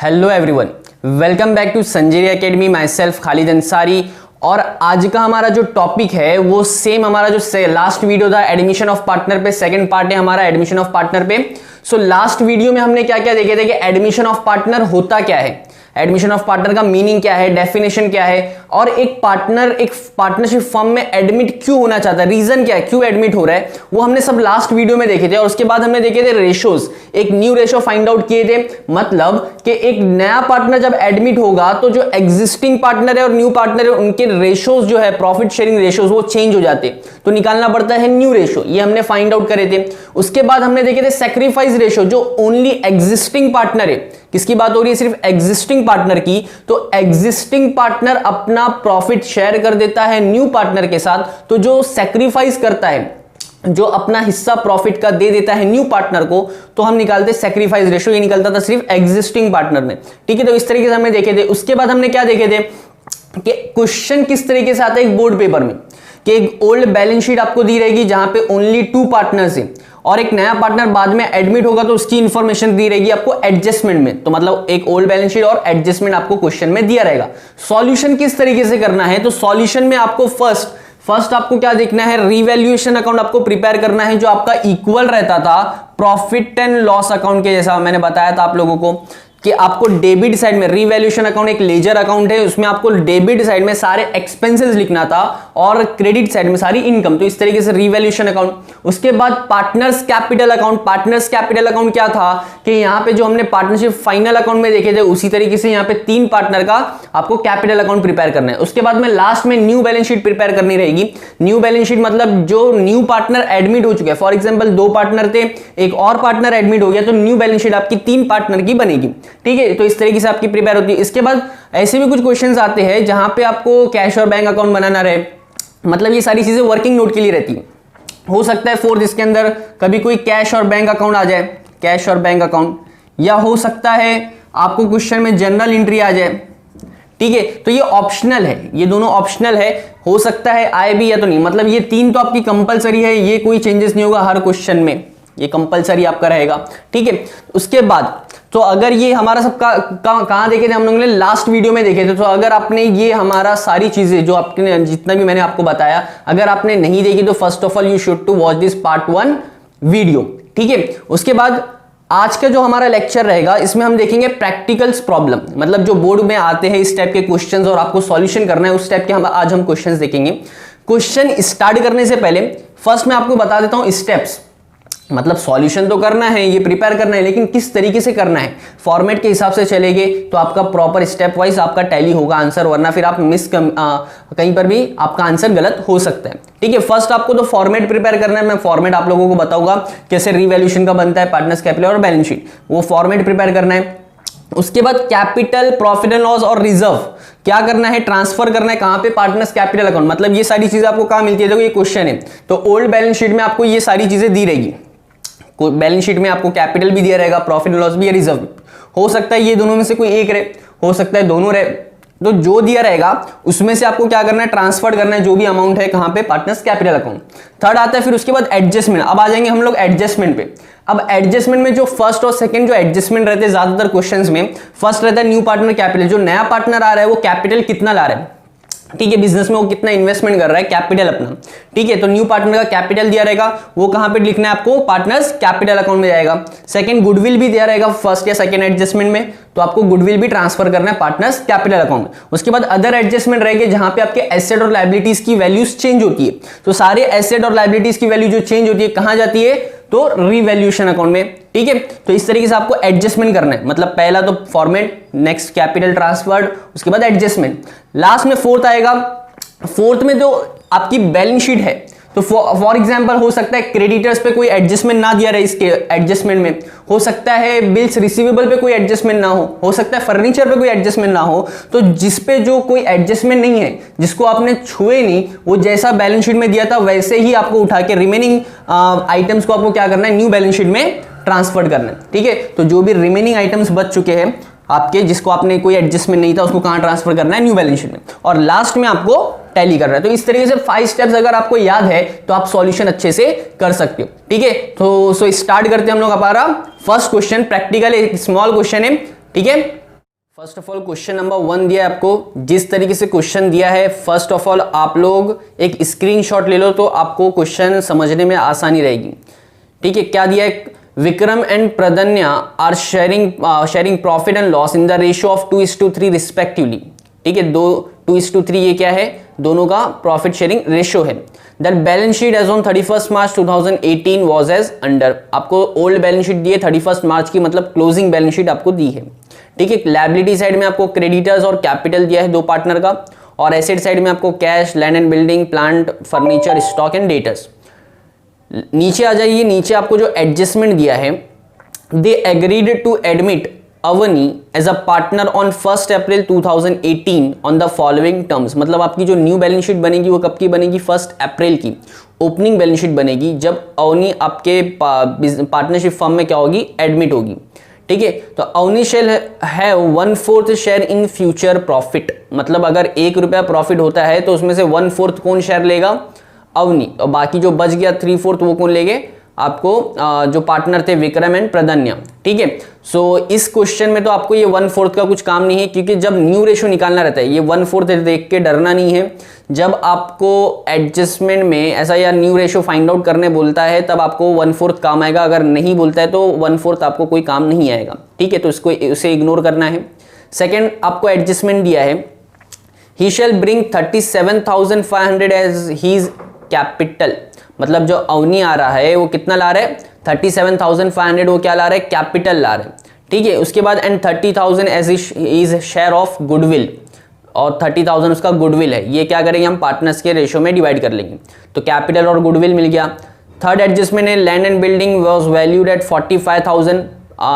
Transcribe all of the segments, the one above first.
Hello everyone, welcome back to Sanjeevani academy. Myself Khalid Ansari. और आज का हमारा जो टॉपिक है वो सेम हमारा जो लास्ट वीडियो था एडमिशन ऑफ पार्टनर पे, सेकंड पार्ट है हमारा एडमिशन ऑफ पार्टनर पे। सो लास्ट वीडियो में हमने क्या क्या देखे थे कि एडमिशन ऑफ पार्टनर होता क्या है, एडमिशन ऑफ पार्टनर का मीनिंग क्या है, डेफिनेशन क्या है, और एक पार्टनरशिप फर्म में एडमिट क्यों होना चाहता है, रीजन क्या है, क्यों एडमिट हो रहा है, वो हमने सब लास्ट वीडियो में देखे थे। और उसके बाद हमने देखे थे रेशोज, एक न्यू रेशो फाइंड आउट किए थे। मतलब कि एक नया पार्टनर जब एडमिट होगा तो जो एग्जिस्टिंग पार्टनर है और न्यू पार्टनर है उनके रेशोज जो है, प्रॉफिट शेयरिंग रेशोज, वो चेंज हो जाते, तो निकालना पड़ता है न्यू रेशो। ये हमने फाइंड आउट करे थे। उसके बाद हमने देखे थे सैक्रिफाइस रेशो, जो ओनली एग्जिस्टिंग पार्टनर है। किसकी बात हो रही है? सिर्फ एग्जिस्टिंग पार्टनर की। तो एग्जिस्टिंग पार्टनर अपना प्रॉफिट शेयर कर देता है न्यू पार्टनर के साथ, तो जो सैक्रिफाइस करता है, जो अपना हिस्सा प्रॉफिट का दे देता है न्यू पार्टनर को, तो हम निकालते सैक्रिफाइस रेशो। ये निकलता था सिर्फ एग्जिस्टिंग पार्टनर में। ठीक है, तो इस तरीके से हमने देखे थे। उसके बाद हमने क्या देखे थे कि क्वेश्चन किस तरीके से आता है एक बोर्ड पेपर में, कि एक ओल्ड बैलेंस शीट आपको दी रहेगी जहां पे ओनली 2 पार्टनर्स हैं, और एक नया पार्टनर बाद में एडमिट होगा तो उसकी इंफॉर्मेशन दी रहेगी आपको एडजस्टमेंट में। तो मतलब एक ओल्ड बैलेंस शीट और एडजस्टमेंट आपको क्वेश्चन में दिया रहेगा। सॉल्यूशन किस तरीके से करना है, तो सॉल्यूशन में आपको फर्स्ट आपको क्या देखना है, रिवैल्यूएशन अकाउंट आपको प्रिपेयर करना है, जो आपका इक्वल रहता था प्रॉफिट एंड लॉस अकाउंट के जैसा मैंने बताया था आप लोगों को, कि आपको डेबिट साइड में रिवैल्यूएशन अकाउंट एक लेजर अकाउंट है, उसमें आपको डेबिट साइड में सारे एक्सपेंसेस लिखना था और क्रेडिट साइड में सारी इनकम। तो इस तरीके से रिवैल्यूएशन अकाउंट। उसके बाद partners capital account. Partners capital account क्या था कि यहां पे जो हमने पार्टनरशिप फाइनल अकाउंट में देखे थे उसी तरीके से यहां पे 3 पार्टनर का आपको कैपिटल अकाउंट प्रिपेयर करना है। उसके बाद में लास्ट में न्यू बैलेंस शीट प्रिपेयर करनी रहेगी। न्यू बैलेंस शीट मतलब जो न्यू पार्टनर एडमिट हो चुके हैं, फॉर एग्जाम्पल 2 पार्टनर थे, एक और पार्टनर एडमिट हो गया, तो न्यू बैलेंस शीट आपकी 3 पार्टनर की बनेगी। ठीक है, तो इस तरीके से आपकी प्रिपेयर होती है। इसके बाद ऐसे भी कुछ क्वेश्चंस आते हैं जहां पे आपको कैश और बैंक अकाउंट बनाना रहे, मतलब ये सारी चीजें वर्किंग नोट के लिए रहती है। हो सकता है फोर्थ इसके अंदर कभी कोई कैश और बैंक अकाउंट आ जाए, कैश और बैंक अकाउंट, या हो सकता है आपको क्वेश्चन में जनरल एंट्री आ जाए। ठीक है, तो ये ऑप्शनल है, ये दोनों ऑप्शनल है, हो सकता है आए भी या तो नहीं। मतलब ये 3 तो आपकी कंपलसरी है, ये कोई चेंजेस नहीं होगा हर क्वेश्चन में, ये कंपलसरी आपका रहेगा। ठीक है, उसके बाद तो अगर ये हमारा सब कहां देखे थे हम लोगों ने, लास्ट वीडियो में देखे थे। तो अगर आपने ये हमारा सारी चीजें जो आपने जितना भी मैंने आपको बताया अगर आपने नहीं देखी तो first of all you should to watch this part 1 video. ठीक है, उसके बाद आज का जो हमारा लेक्चर रहेगा इसमें हम देखेंगे प्रैक्टिकल्स प्रॉब्लम, मतलब जो बोर्ड में आते हैं इस टाइप के क्वेश्चंस और आपको सॉल्यूशन करना है उस टाइप के आज हम क्वेश्चंस देखेंगे। क्वेश्चन स्टार्ट करने से पहले फर्स्ट मैं आपको बता देता हूं स्टेप्स। मतलब सॉल्यूशन तो करना है, ये प्रिपेयर करना है, लेकिन किस तरीके से करना है, फॉर्मेट के हिसाब से चलेंगे तो आपका प्रॉपर स्टेप वाइज आपका टैली होगा आंसर, वरना फिर आप कहीं पर भी आपका आंसर गलत हो सकता है। ठीक है, फर्स्ट आपको तो फॉर्मेट प्रिपेयर करना है। मैं फॉर्मेट आप लोगों को बताऊंगा कैसे रिवैल्यूएशन का बनता है, पार्टनर्स कैपिटल और बैलेंस शीट, वो फॉर्मेट प्रिपेयर करना है। उसके बाद कैपिटल, प्रॉफिट एंड लॉस और रिजर्व क्या करना है, ट्रांसफर करना है। कहां पे? Partners capital account. मतलब ये सारी चीजें आपको कहां मिलती है, देखो ये क्वेश्चन है तो ओल्ड बैलेंस शीट में आपको ये सारी चीजें दी रहेगी। बैलेंस शीट में आपको कैपिटल भी दिया रहेगा, प्रॉफिट एंड लॉस भी, रिजर्व। हो सकता है ये दोनों में से कोई एक रहे, हो सकता है दोनों रहे, तो जो दिया रहेगा उसमें से आपको क्या करना है, ट्रांसफर करना है जो भी अमाउंट है, कहां पे? Partners capital account. थर्ड आता है फिर उसके बाद एडजस्टमेंट। अब आ जाएंगे हम लोग एडजस्टमेंट पे। अब एडजस्टमेंट में जो फर्स्ट और सेकंड जो एडजस्टमेंट रहते हैं ज्यादातर क्वेश्चंस में, फर्स्ट रहता है न्यू पार्टनर कैपिटल, जो नया पार्टनर आ रहा है वो कैपिटल कितना ला रहा है। ठीक है, बिजनेस में वो कितना इन्वेस्टमेंट कर रहा है, कैपिटल अपना। ठीक है, तो न्यू पार्टनर का कैपिटल दिया रहेगा, वो कहां पे लिखना है आपको? पार्टनर्स कैपिटल अकाउंट में जाएगा। सेकंड गुडविल भी दिया रहेगा फर्स्ट या सेकंड एडजस्टमेंट में, तो आपको गुडविल भी ट्रांसफर करना है पार्टनर्स कैपिटल अकाउंट में। उसके बाद अदर एडजस्टमेंट रहेंगे जहां पे आपके एसेट और लायबिलिटीज की वैल्यूज चेंज होती है। तो सारे एसेट और लायबिलिटीज की वैल्यू जो चेंज होती है कहां जाती है? तो रिवैल्यूएशन अकाउंट में। ठीक है, तो इस तरीके से आपको एडजस्टमेंट करना है। मतलब पहला तो फॉर्मेट, नेक्स्ट कैपिटल ट्रांसफर्ड, उसके बाद एडजस्टमेंट, लास्ट में फोर्थ आएगा। फोर्थ में तो आपकी बैलेंस शीट है, तो फॉर एग्जांपल हो सकता है क्रेडिटर्स पे कोई एडजस्टमेंट ना दिया रहे इसके एडजस्टमेंट में, हो सकता है बिल्स रिसीवेबल पे कोई एडजस्टमेंट ना हो सकता है फर्नीचर पे कोई एडजस्टमेंट ना हो। तो जिस पे जो कोई एडजस्टमेंट नहीं है, जिसको आपने छुए नहीं, वो जैसा बैलेंस शीट में दिया था वैसे ही आपको उठा के रिमेनिंग आइटम्स को आपको क्या करना है, न्यू बैलेंस शीट में ट्रांसफर करना है। ठीक है, तो जो भी रिमेनिंग आइटम्स बच चुके हैं आपके, जिसको आपने कोई एडजस्टमेंट नहीं था, उसको कहां ट्रांसफर करना है? न्यू बैलेंस शीट में। और लास्ट में आपको टैली करना है। तो इस तरीके से 5 स्टेप्स अगर आपको याद है तो आप सॉल्यूशन अच्छे से कर सकते हो। ठीक है, तो स्टार्ट करते हैं हम लोग हमारा फर्स्ट क्वेश्चन। प्रैक्टिकल एक स्मॉल क्वेश्चन है। ठीक है, first of all question number 1 दिया है आपको। जिस तरीके से क्वेश्चन दिया है, फर्स्ट ऑफ ऑल आप लोग एक स्क्रीनशॉट ले लो तो आपको क्वेश्चन समझने में आसानी रहेगी। ठीक है, क्या दिया है? Vikram and Pradnya are sharing profit and loss in the ratio of 2:3 respectively. ठीक है, 2:3 ये क्या है? दोनों का प्रॉफिट शेयरिंग रेशियो है। That balance sheet as on 31 March 2018 was as under. आपको ओल्ड बैलेंस शीट दी है 31 मार्च की, मतलब क्लोजिंग बैलेंस शीट आपको दी है। ठीक है, लायबिलिटी साइड में आपको क्रेडिटर्स और कैपिटल दिया है दो पार्टनर का, और एसेट साइड में आपको cash, land and building, plant, furniture, stock and debtors. नीचे आ जाइए, नीचे आपको जो एडजस्टमेंट दिया है, they agreed to admit Avni as a partner on 1 April 2018 on the following terms. मतलब आपकी जो न्यू बैलेंस शीट बनेगी वो कब की बनेगी? 1 अप्रैल की ओपनिंग बैलेंस शीट बनेगी, जब अवनी आपके पार्टनरशिप फर्म में क्या होगी? एडमिट होगी। ठीक है, तो अवनी शेल है 1/4 शेयर इन फ्यूचर प्रॉफिट। मतलब अगर ₹1 प्रॉफिट होता है तो उसमें से 1/4 कौन शेयर लेगा? अवनी, और बाकी जो बच गया 3/4 वो कौन लेंगे? आपको जो पार्टनर थे विक्रम एंड प्रदन्या। ठीक है, सो इस क्वेश्चन में तो आपको ये 1/4 का कुछ काम नहीं है, क्योंकि जब न्यू रेशियो निकालना रहता है, ये 1/4 देख के डरना नहीं है। जब आपको एडजस्टमेंट में ऐसा या न्यू रेशियो फाइंड आउट करने बोलता है तब आपको 1/4 काम आएगा, अगर नहीं बोलता है तो 1/4 आपको कोई काम नहीं आएगा। ठीक है, तो उसे इग्नोर करना है। सेकेंड, आपको एडजस्टमेंट दिया है, he shell bring 37,500 as his capital. मतलब जो अवनी आ रहा है वो कितना ला रहा है? 37,500 वो क्या ला रहा है? कैपिटल ला रहा है। ठीक है, उसके बाद and 30,000 as is share of goodwill, और 30,000 उसका गुडविल है। ये क्या करेंगे हम? पार्टनर्स के रेशियो में डिवाइड कर लेंगे, तो कैपिटल और गुडविल मिल गया। थर्ड एडजस्टमेंट है, land and building was valued at 45,000।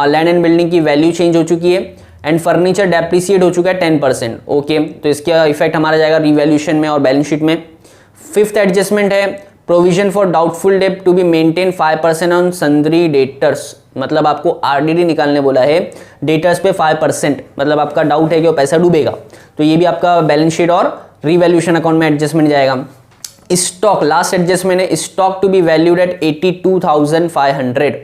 Land and building की वैल्यू चेंज हो चुकी है, एंड फर्नीचर डेप्रिसिएट हो चुका है 10%। ओके, तो इसका इफेक्ट हमारा जाएगा रिवैल्यूएशन में और बैलेंस शीट में। फिफ्थ एडजस्टमेंट है, provision for doubtful debt to be maintain 5% on sundry debtors. मतलब आपको आरडीडी निकालने बोला है, डेटर्स पे 5%, मतलब आपका डाउट है कि वो पैसा डूबेगा, तो ये भी आपका बैलेंस शीट और रिवैल्यूएशन अकाउंट में एडजस्टमेंट जाएगा। स्टॉक, लास्ट एडजस्टमेंट है, stock to be valued at 82,500।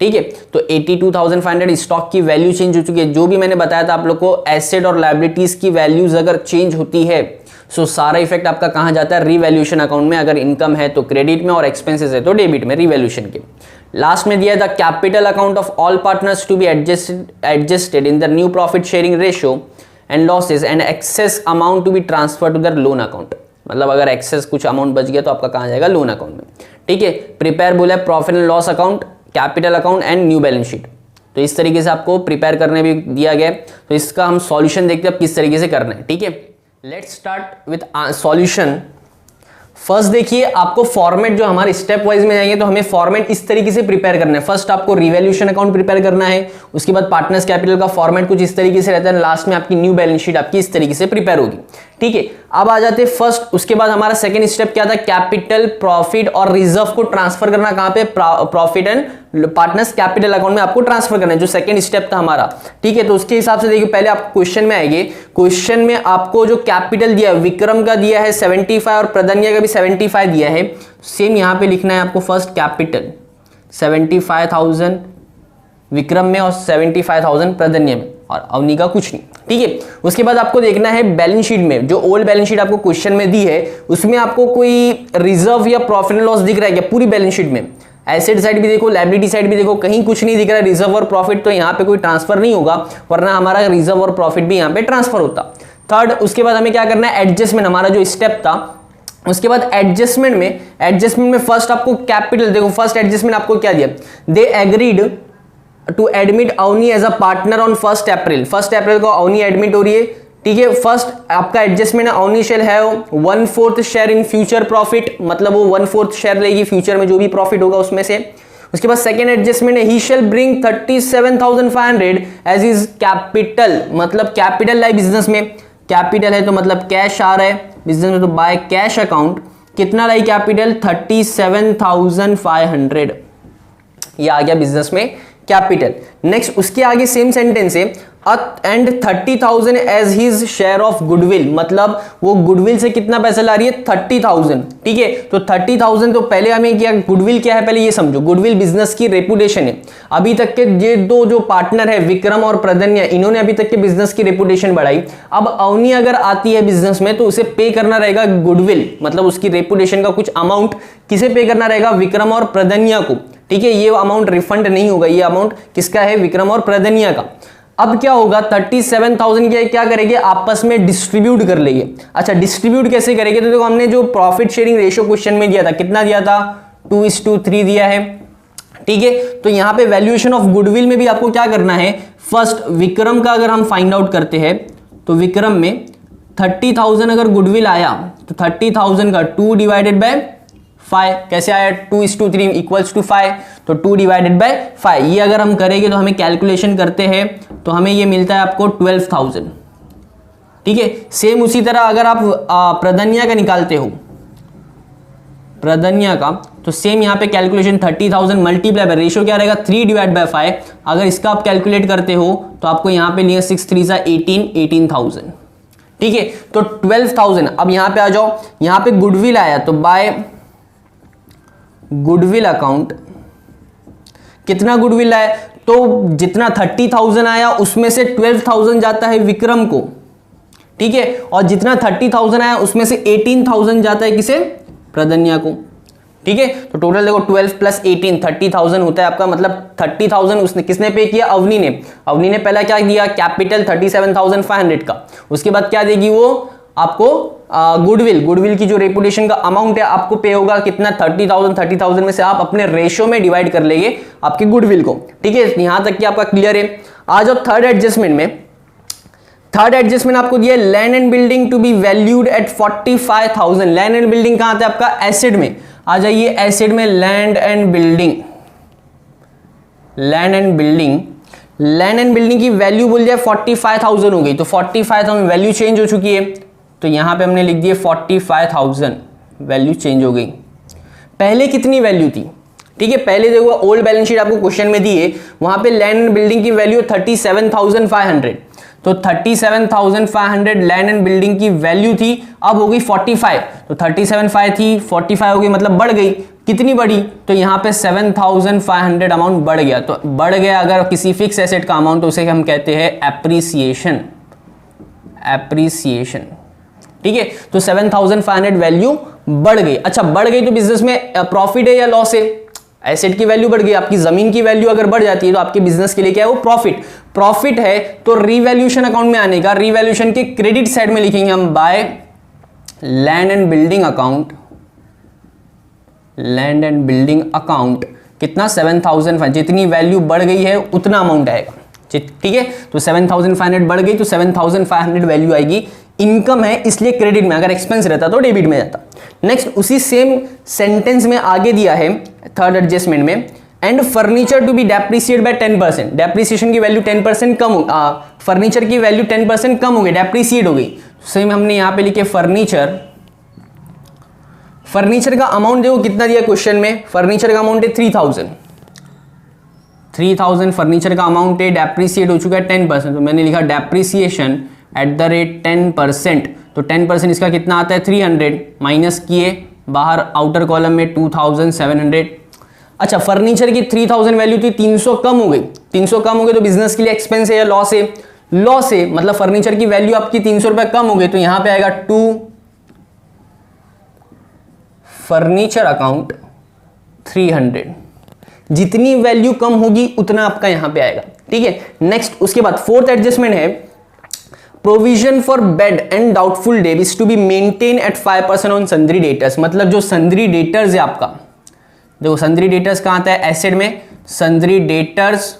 ठीक है, तो 82,500 स्टॉक की वैल्यू चेंज हो चुकी है। जो भी मैंने बताया था आप लोग को, एसेट और लायबिलिटीज की वैल्यूज अगर चेंज होती है सो सारा इफेक्ट आपका कहां जाता है? रिवैल्यूएशन अकाउंट में। अगर इनकम है तो क्रेडिट में, और एक्सपेंसेस है तो डेबिट में, रिवैल्यूएशन के। लास्ट में दिया था, capital account of all partners to be adjusted in the new profit sharing ratio and losses and excess amount to be transfer to the loan account. मतलब अगर एक्सेस कुछ अमाउंट बच गया तो आपका कहां जाएगा? लोन अकाउंट में। ठीक है, प्रिपेयर बोला है profit and loss account, capital account and new balance sheet. तो इस तरीके से आपको प्रिपेयर करने भी दिया गया है। तो इसका हम सॉल्यूशन देखते हैं अब किस तरीके से करना है। ठीक है, let's start with solution. First देखिए, आपको फॉर्मेट जो हमारे स्टेप वाइज में जाएंगे तो हमें फॉर्मेट इस तरीके से प्रिपेयर करना है। फर्स्ट आपको रिवैल्यूएशन अकाउंट प्रिपेयर करना है, उसके बाद पार्टनर्स कैपिटल का फॉर्मेट कुछ इस तरीके से रहता है, लास्ट में आपकी न्यू बैलेंस शीट आपकी इस तरीके से प्रिपेयर होगी। ठीक है, अब आ जाते फर्स्ट, उसके बाद हमारा सेकंड स्टेप क्या था? कैपिटल, प्रॉफिट और रिजर्व को ट्रांसफर करना कहां पे? Profit and partners capital account में आपको ट्रांसफर करना है, जो सेकंड स्टेप था हमारा। ठीक है, तो उसके हिसाब से देखिए, पहले आप क्वेश्चन में आएंगे। क्वेश्चन में आपको जो कैपिटल दिया है, विक्रम का दिया है 75 और प्रदन्या का भी 75 दिया है। सेम यहां पे लिखना है आपको, फर्स्ट कैपिटल 75,000 विक्रम में और 75,000 प्रदन्या में, और अवनी का कुछ नहीं। ठीक है, उसके बाद आपको देखना है बैलेंस शीट में, जो ओल्ड बैलेंस शीट आपको क्वेश्चन में दी है उसमें आपको कोई रिजर्व या प्रॉफिट एंड लॉस दिख रहा है क्या? पूरी बैलेंस शीट में एसेट साइड भी देखो, लायबिलिटी साइड भी देखो, कहीं कुछ नहीं दिख रहा है रिजर्व और प्रॉफिट, तो यहाँ पे कोई ट्रांसफर नहीं होगा, वरना हमारा रिजर्व और प्रॉफिट भी यहाँ पे ट्रांसफर होता। थर्ड, उसके बाद हमें क्या करना है? एडजस्टमेंट, हमारा जो स्टेप था। उसके बाद एडजस्टमेंट में फर्स्ट आपको कैपिटल देखो, फर्स्ट एडजस्टमेंट आपको क्या दिया? They agreed to admit Avni as a partner on 1 April. 1 April को अवनी एडमिट हो रही है। ठीक है, फर्स्ट आपका एडजस्टमेंट है, अवनी शेल है 1/4 शेयर इन फ्यूचर प्रॉफिट, मतलब वो 1/4 शेयर लेगी फ्यूचर में जो भी प्रॉफिट होगा उसमें से। उसके बाद सेकंड एडजस्टमेंट है, he shall bring 37,500 as his capital, मतलब कैपिटल लाई बिजनेस में, कैपिटल है तो मतलब कैश आ रहा है बिजनेस में, तो बाय कैश अकाउंट कितना लाई कैपिटल? 37,500, ये आ गया बिजनेस में कैपिटल। नेक्स्ट उसके आगे सेम सेंटेंस है, and 30,000 as his share of goodwill, मतलब वो गुडविल से कितना पैसा ला रही है 30,000, ठीक है। तो 30,000 तो पहले हमें क्या, गुडविल क्या है पहले ये समझो। गुडविल बिजनेस की रेपुटेशन है। अभी तक के ये दो जो पार्टनर है विक्रम और प्रधन्या, इन्होंने अभी तक के बिजनेस की रेपुटेशन बढ़ाई। अब अवनी अगर आती है बिजनेस में तो उसे पे करना रहेगा गुडविल, मतलब उसकी रेपुटेशन का कुछ अमाउंट किसे पे करना रहेगा, विक्रम और प्रधन्या को, ठीक है। ये अमाउंट रिफंड नहीं होगा, ये अमाउंट किसका है, विक्रम और प्रधन्या का। अब क्या होगा, 37,000 के क्या करेंगे, आपस में डिस्ट्रीब्यूट कर लेंगे। अच्छा डिस्ट्रीब्यूट कैसे करेंगे, तो देखो हमने जो प्रॉफिट शेयरिंग रेशियो क्वेश्चन में दिया था, कितना दिया था, 2:3 दिया है, ठीक है। तो यहां पे वैल्यूएशन ऑफ गुडविल में भी आपको क्या करना है, फर्स्ट विक्रम का अगर हम फाइंड आउट करते हैं तो विक्रम में 30,000 अगर गुडविल आया तो 30,000 का 2 डिवाइडेड बाय 5 कैसे आया, 2:3 इक्वल्स टू 5, तो 2 डिवाइडेड बाय 5 ये अगर हम करेंगे तो हमें कैलकुलेशन करते हैं तो हमें ये मिलता है आपको 12,000, ठीक है। सेम उसी तरह अगर आप प्रधन्या का निकालते हो, प्रधन्या का, तो सेम यहाँ पे कैलकुलेशन 30,000 मल्टीप्लाई बाय रेशियो क्या रहेगा 3 डिवाइड बाय 5, अगर इसका आप कैलकुलेट करते हो तो आपको यहाँ पे लिया 6 3 18,000, ठीक है। तो 12,000। अब यहाँ पे आ जाओ, यहाँ पे गुडविल आया तो बाय गुडविल अकाउंट कितना गुडविल आया, तो जितना 30,000 आया उसमें से 12,000 जाता है विक्रम को, ठीक है, और जितना 30,000 आया उसमें से 18,000 जाता है किसे, प्रधन्या को, ठीक है। तो टोटल देखो 12 प्लस 18 30,000 होता है आपका, मतलब 30,000 उसने किसने पे किया, अवनी ने। अवनी ने पहला क्या दिया, कैपिटल 37,500 का, उसके बाद क्या देगी वो आपको गुडविल की जो रेपुटेशन का अमाउंट है आपको पे होगा कितना 30,000 में से आप अपने रेशियो में डिवाइड कर लेंगे आपके गुडविल को, ठीक है। यहां तक कि आपका क्लियर है। आ जाओ थर्ड एडजस्टमेंट में। थर्ड एडजस्टमेंट आपको दिया land and building to be valued at 45,000। Land and building कहां था आपका, एसेट में। आ जाइए एसेट में, land and building, land and building, land and building की वैल्यू बोल दिया 45,000 हो गई, तो 45,000 वैल्यू चेंज हो चुकी है, तो यहां पे हमने लिख दिया 45,000 वैल्यू चेंज हो गई। पहले कितनी वैल्यू थी, ठीक है, पहले देखो ओल्ड बैलेंस शीट आपको क्वेश्चन में दी है, वहां पे लैंड एंड बिल्डिंग की वैल्यू 37,500, तो 37,500 लैंड एंड बिल्डिंग की वैल्यू थी, अब हो गई 45, तो 37,500 थी 45 हो गई, मतलब बढ़ गई, कितनी बढ़ी, तो यहाँ पे 7,500 अमाउंट बढ़ गया। तो बढ़ गया अगर किसी फिक्स एसेट का अमाउंट तो उसे हम कहते हैं एप्रिसिएशन, एप्रिसिएशन, ठीक है। तो 7,500 वैल्यू बढ़ गई। अच्छा बढ़ गई तो बिजनेस में प्रॉफिट है या लॉस है, एसेट की वैल्यू बढ़ गई, आपकी जमीन की वैल्यू अगर बढ़ जाती है तो आपके बिजनेस के लिए क्या है वो प्रॉफिट, प्रॉफिट है तो रीवैल्यूएशन अकाउंट में आने का, रीवैल्यूएशन के क्रेडिट साइड में लिखेंगे हम by land and building account, land and building account कितना 7,500, जितनी वैल्यू बढ़ गई है उतना अमाउंट आएगा, ठीक है। तो 7,500 बढ़ गई तो 7,500 वैल्यू आएगी, इनकम है इसलिए क्रेडिट में, अगर एक्सपेंस रहता तो डेबिट में जाता। नेक्स्ट उसी सेम सेंटेंस में आगे दिया है थर्ड एडजस्टमेंट में, and furniture to be depreciate by 10%, depreciation की वैल्यू 10% कम, फर्नीचर की वैल्यू 10% कम हो गई, डेप्रिसिएट हो गई। सेम हमने यहां पे लिखे फर्नीचर, फर्नीचर का अमाउंट देखो कितना दिया क्वेश्चन में, फर्नीचर का अमाउंट है 3,000 फर्नीचर का अमाउंट है, डेप्रिसिएट हो चुका है 10%, तो मैंने लिखा डेप्रिसिएशन एट द रेट 10%, तो 10% इसका कितना आता है 300, माइनस किए बाहर आउटर कॉलम में 2,700। अच्छा फर्नीचर की 3,000 वैल्यू थी, 300 कम हो गई, 300 कम हो गई तो बिजनेस के लिए एक्सपेंस है या लॉस है, लॉस है, मतलब फर्नीचर की वैल्यू आपकी 300 रुपए कम हो गई, तो यहां पे आएगा टू फर्नीचर अकाउंट 300, जितनी वैल्यू कम होगी उतना आपका यहां पे आएगा, ठीक है। नेक्स्ट उसके बाद फोर्थ एडजस्टमेंट है provision for bad and doubtful debts to be maintain at 5% on sundry debtors, मतलब जो सन्ड्री डेटर्स है आपका, देखो सन्ड्री डेटर्स कहां आता है एसेट में, सन्ड्री डेटर्स,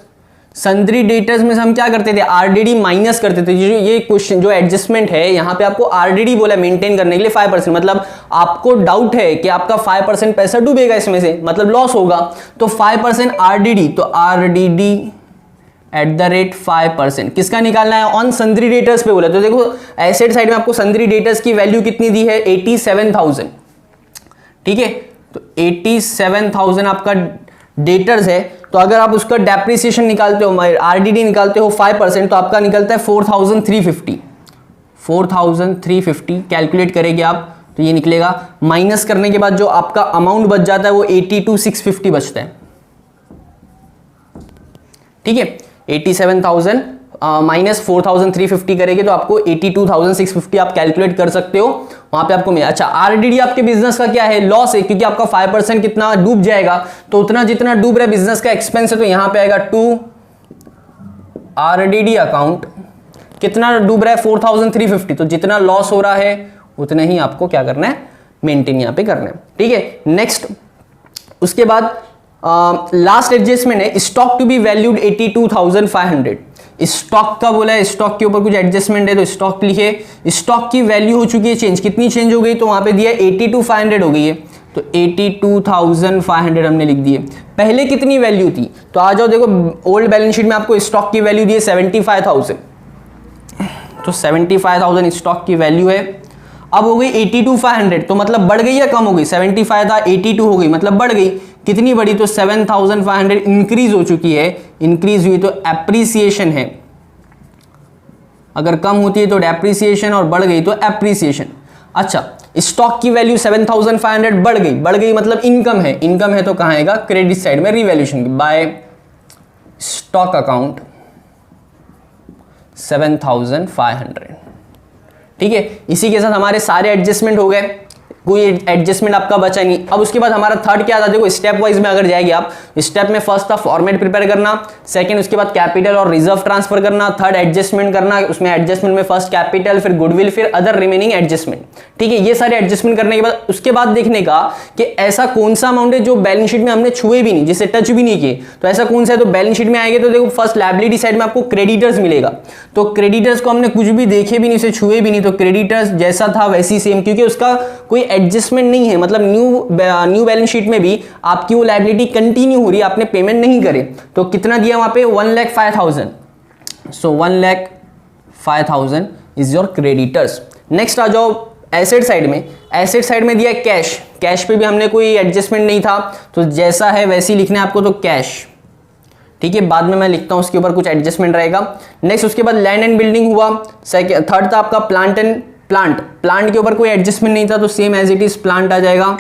सन्ड्री डेटर्स में हम क्या करते थे आरडीडी माइनस करते थे, ये क्वेश्चन जो एडजस्टमेंट है यहां पे आपको आरडीडी बोला मेंटेन करने के लिए 5%, मतलब आपको डाउट है कि आपका 5% पैसा डूबेगा इसमें से, मतलब लॉस होगा, तो 5% आरडीडी, तो आरडीडी एट द रेट 5% किसका निकालना है ऑन सन्ड्री डेटर्स पे बोला, तो देखो एसेट साइड में आपको सन्ड्री डेटर्स की वैल्यू कितनी दी है 87,000, ठीक है, तो 87,000 आपका डेटर्स है, तो अगर आप उसका डेप्रिसिएशन निकालते हो, आरडीडी निकालते हो 5%, तो आपका निकलता है 4,350 कैलकुलेट करेंगे आप तो ये निकलेगा। माइनस करने के बाद जो आपका अमाउंट बच जाता है वो 82,650 बचता है। ठीक है, 87,000 माइनस 4,350 करेंगे तो आपको 82,650 आप कैलकुलेट कर सकते हो, वहां पे आपको मिला। अच्छा, आरडीडी आपके बिजनेस का क्या है, लॉस है, क्योंकि आपका 5% कितना डूब जाएगा, तो उतना जितना डूब रहा है बिजनेस का एक्सपेंस है, तो यहां पे आएगा टू आरडीडी अकाउंट। कितना डूब रहा है 4,350, तो जितना लॉस हो रहा है उतना ही आपको क्या करना है, मेंटेन यहां पे करना है। ठीक है, नेक्स्ट उसके बाद लास्ट एडजस्टमेंट है stock to be valued 82,500। Stock का बोला है, स्टॉक के ऊपर कुछ एडजस्टमेंट है तो स्टॉक लिखे। स्टॉक की वैल्यू हो चुकी है चेंज, कितनी चेंज हो गई, तो वहां पे दिया 82,500 हो गई है, तो 82,500 हमने लिख दिए। पहले कितनी वैल्यू थी, तो आ जाओ देखो ओल्ड बैलेंस शीट में आपको स्टॉक की वैल्यू दी है 75,000, तो 75,000 स्टॉक की वैल्यू है। अब हो गई 82,500, तो मतलब बढ़ गई या कम हो गई, 75 था 82 हो गई, मतलब बढ़ गई। कितनी बढ़ी, तो 7,500 इंक्रीज हो चुकी है, इंक्रीज हुई तो एप्रिसिएशन है। अगर कम होती है तो डेप्रिसिएशन और बढ़ गई तो एप्रिसिएशन। अच्छा, स्टॉक की वैल्यू 7,500 बढ़ गई मतलब इनकम है, इनकम है तो कहां आएगा, क्रेडिट साइड में रिवैल्यूएशन की बाय स्टॉक अकाउंट 7,500। ठीक है, इसी के साथ हमारे सारे एडजस्टमेंट हो गए, कोई एडजस्टमेंट आपका बचा नहीं। अब उसके बाद हमारा थर्ड क्या था, देखो स्टेप वाइज में अगर जाएंगे आप, स्टेप में फर्स्ट था फॉर्मेट प्रिपेयर करना, सेकंड उसके बाद कैपिटल और रिजर्व ट्रांसफर करना, थर्ड एडजस्टमेंट करना, उसमें एडजस्टमेंट में फर्स्ट कैपिटल, फिर गुडविल, फिर अदर रिमेनिंग एडजस्टमेंट। ठीक है, ये सारे एडजस्टमेंट करने के बाद उसके बाद देखने का कि ऐसा कौन सा अमाउंट है जो बैलेंस शीट में हमने छुए भी नहीं, जिसे टच भी नहीं किए, तो ऐसा कौन सा है, तो बैलेंस शीट में आएंगे तो देखो फर्स्ट लायबिलिटी साइड में आपको क्रेडिटर्स मिलेगा, तो क्रेडिटर्स को हमने कुछ भी देखे भी नहीं, उसे छुए भी नहीं, तो क्रेडिटर्स जैसा था वैसी सेम, क्योंकि उसका कोई एडजस्टमेंट नहीं है, मतलब न्यू बैलेंस शीट में भी आपकी वो लायबिलिटी कंटिन्यू हो रही है, आपने पेमेंट नहीं करे, तो कितना दिया वहां पे 1,05,000, सो 1,05,000 इज योर क्रेडिटर्स। नेक्स्ट आ जाओ एसेट साइड में, एसेट साइड में दिया कैश, कैश पे भी हमने कोई एडजस्टमेंट नहीं था, तो जैसा है वैसे ही लिखना है आपको, तो कैश। ठीक है, बाद में मैं लिखता हूं उसके ऊपर कुछ एडजस्टमेंट रहेगा। नेक्स्ट उसके बाद लैंड एंड बिल्डिंग हुआ, थर्ड था आपका प्लांट एंड प्लांट के ऊपर कोई एडजस्टमेंट नहीं था, तो same as it is plant आ जाएगा।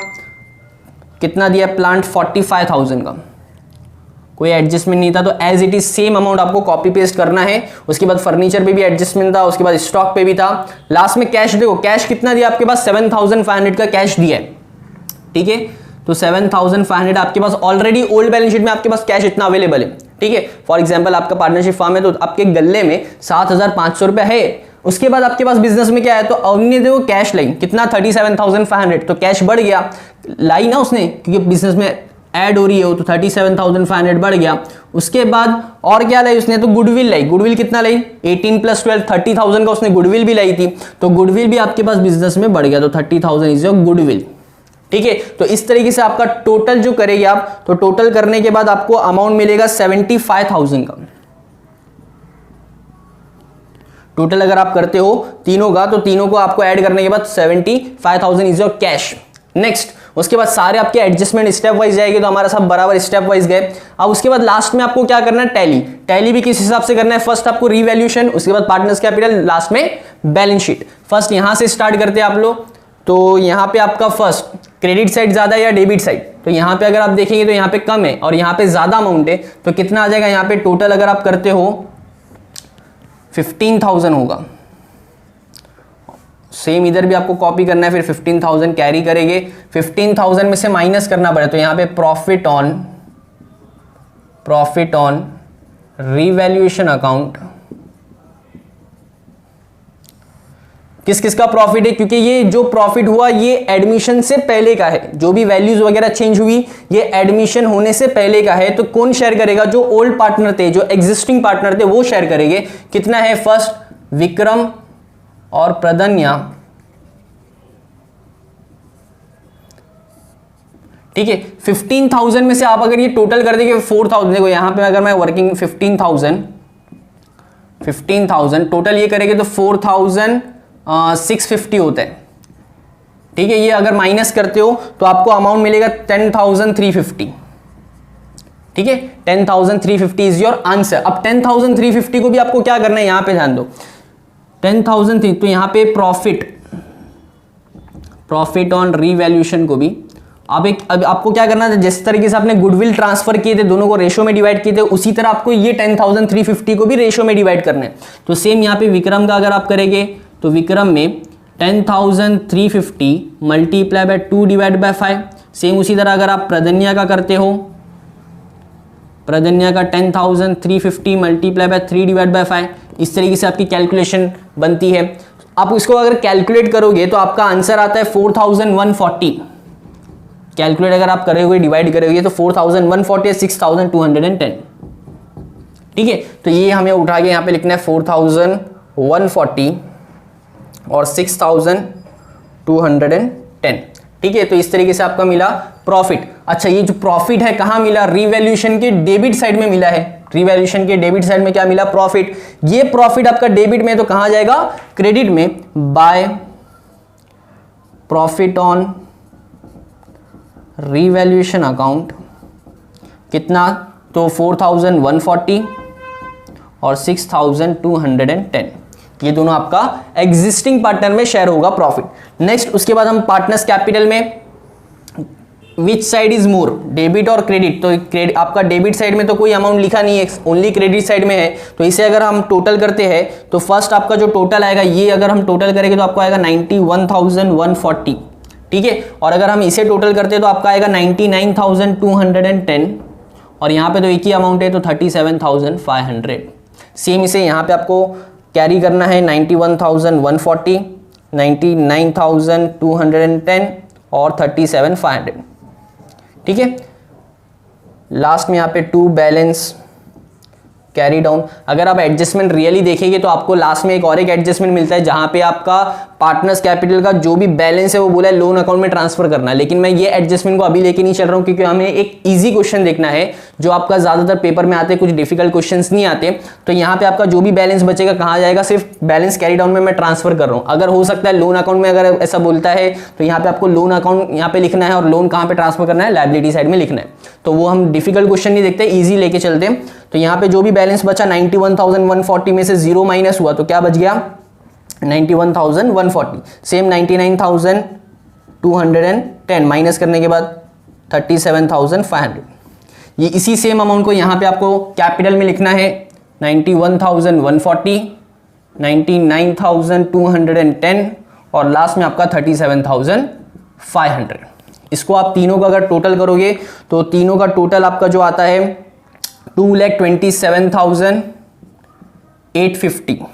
कितना दिया प्लांट 45,000 का, कोई एडजस्टमेंट नहीं था, तो as it is same amount आपको कॉपी पेस्ट करना है। उसके बाद फर्नीचर पे भी एडजस्टमेंट था, उसके बाद स्टॉक पे भी था। लास्ट में कैश, देखो कैश कितना दिया आपके पास, 7,500 का कैश दिया है। ठीक है, तो 7,500 आपके पास ऑलरेडी ओल्ड बैलेंस शीट में आपके पास कैश इतना अवेलेबल है। ठीक है, फॉर एग्जांपल आपका पार्टनरशिप फॉर्म है तो आपके गल्ले में 7,500 रुपए है। उसके बाद आपके पास बिजनेस में क्या है, तो हमने देखो कैश लाई कितना 37,500, तो कैश बढ़ गया, लाई ना उसने, क्योंकि बिजनेस में ऐड हो रही है, तो 37,500 बढ़ गया। उसके बाद और क्या लाई उसने, तो गुडविल लाई। गुडविल कितना लाई, 18 + 12 30,000 का उसने गुडविल भी लाई थी, तो गुडविल भी आपके पास बिजनेस में बढ़ गया, तो 30,000 इज योर गुडविल। ठीक है, तो इस तरीके से आपका टोटल जो करेंगे आप, तो टोटल करने के बाद आपको अमाउंट मिलेगा 75,000 का। टोटल अगर आप करते हो तीनों का, तो तीनों को आपको ऐड करने के बाद 75,000 इज योर कैश। नेक्स्ट उसके बाद सारे आपके एडजस्टमेंट स्टेप वाइज जाएंगे, तो हमारा सब बराबर स्टेप वाइज गए। अब उसके बाद लास्ट में आपको क्या करना है, टैली। टैली भी किस हिसाब से करना है, फर्स्ट आपको रीवैल्यूएशन, उसके बाद पार्टनर्स कैपिटल, लास्ट में बैलेंस शीट। फर्स्ट यहां से स्टार्ट करते हैं आप लोग, तो यहां पे आपका फर्स्ट क्रेडिट साइड ज्यादा है या डेबिट साइड, तो यहां पे अगर आप देखेंगे तो यहां पे कम है और यहां पे ज्यादा अमाउंट है, तो कितना आ जाएगा, यहां पे टोटल अगर आप करते हो 15,000 होगा। सेम इधर भी आपको कॉपी करना है, फिर 15,000 कैरी करेंगे, 15,000 में से माइनस करना पड़े, तो यहां पे प्रॉफिट ऑन रीवैल्यूएशन अकाउंट। किस किस का प्रॉफिट है, क्योंकि ये जो प्रॉफिट हुआ ये एडमिशन से पहले का है, जो भी वैल्यूज वगैरह चेंज हुई ये एडमिशन होने से पहले का है, तो कौन शेयर करेगा, जो ओल्ड पार्टनर थे, जो एग्जिस्टिंग पार्टनर थे वो शेयर करेंगे। कितना है, फर्स्ट विक्रम और प्रदन्या। ठीक है, 15,000 में से आप अगर ये टोटल कर देंगे 4,000, देखो यहां पे अगर मैं वर्किंग 15,000 टोटल ये करेंगे तो 4,650 होता है। ठीक है, ये अगर माइनस करते हो तो आपको अमाउंट मिलेगा 10,350। ठीक है, 10,350 इज योर आंसर। अब 10,350 को भी आपको क्या करना है, यहां पे ध्यान दो, 10,000, तो यहां पे प्रॉफिट ऑन रीवैल्यूएशन को भी अब आपको क्या करना है, जिस तरीके से आपने गुडविल ट्रांसफर किए थे, दोनों को रेशो में डिवाइड किए थे, उसी तरह आपको ये 10,350 को भी रेशो में डिवाइड करना है। तो सेम यहाँ पे विक्रम का अगर आप करेंगे तो विक्रम में 10,350 multiply by 2 divide by 5। Same उसी तरह अगर आप प्रदन्या का करते हो, प्रदन्या का 10,350 मल्टीप्लाई बाय 3 डिवाइड बाय 5, इस तरीके से आपकी कैलकुलेशन बनती है। आप इसको अगर कैलकुलेट करोगे तो आपका आंसर आता है 4,140। कैलकुलेट अगर आप करोगे, डिवाइड करोगे तो 4,140 6,210। ठीक है, तो ये हमें उठा के यहाँ पे लिखना है 4,140 और 6,210। ठीक है, तो इस तरीके से आपका मिला प्रॉफिट। अच्छा, ये जो प्रॉफिट है कहाँ मिला, रीवैल्यूएशन के डेबिट साइड में मिला है। रीवैल्यूएशन के डेबिट साइड में क्या मिला, प्रॉफिट। ये प्रॉफिट आपका डेबिट में तो कहां जाएगा, क्रेडिट में, by profit on revaluation account. कितना, तो 4,140 और 6,210, ये दोनों आपका एग्जिस्टिंग पार्टनर में शेयर होगा प्रॉफिट। नेक्स्ट, उसके बाद हम पार्टनर्स कैपिटल में which side is more, debit और क्रेडिट। तो आपका डेबिट साइड में तो कोई अमाउंट लिखा नहीं है, ओनली क्रेडिट साइड में है। तो इसे अगर हम टोटल करते हैं तो फर्स्ट आपका जो टोटल आएगा, ये अगर हम टोटल करेंगे तो आपको आएगा 91,140। ठीक है, और अगर हम इसे टोटल करते हैं तो आपका आएगा 99,210, और यहाँ पे तो एक ही अमाउंट है तो 37,500। सेम इसे यहाँ पे आपको कैरी करना है, 91,140, 99,210 और 37,500। ठीक है, लास्ट में यहाँ पे 2 बैलेंस कैरी डाउन। अगर आप एडजस्टमेंट रियली देखेंगे तो आपको लास्ट में एक और एक एडजस्टमेंट मिलता है, जहां पे आपका पार्टनर्स कैपिटल का जो भी बैलेंस है वो बोला है लोन अकाउंट में ट्रांसफर करना है। लेकिन मैं ये एडजस्टमेंट को अभी लेके नहीं चल रहा हूं, क्योंकि हमें एक इजी क्वेश्चन देखना है जो आपका ज्यादातर पेपर में आते हैं, कुछ डिफिकल्ट क्वेश्चंस नहीं आते। तो यहाँ पे आपका जो भी बैलेंस बचेगा कहाँ जाएगा, सिर्फ बैलेंस कैरी डाउन में मैं ट्रांसफर कर रहा हूँ। अगर हो सकता है लोन अकाउंट में अगर ऐसा बोलता है तो यहाँ पे आपको लोन अकाउंट यहाँ पे लिखना है, और लोन कहाँ पे ट्रांसफर करना है, लायबिलिटी साइड में लिखना है। तो वो हम डिफिकल्ट क्वेश्चन नहीं देखते, ईजी लेके चलते हैं। तो यहाँ पे जो भी बैलेंस बचा 91,140 में से 0 माइनस हुआ तो क्या बच गया, 91,140। सेम 99,210 माइनस करने के बाद 37,500। ये इसी सेम अमाउंट को यहाँ पे आपको कैपिटल में लिखना है, 91,140, 99,210 और लास्ट में आपका 37,500। इसको आप तीनों का अगर टोटल करोगे तो तीनों का टोटल आपका जो आता है 2,27,850।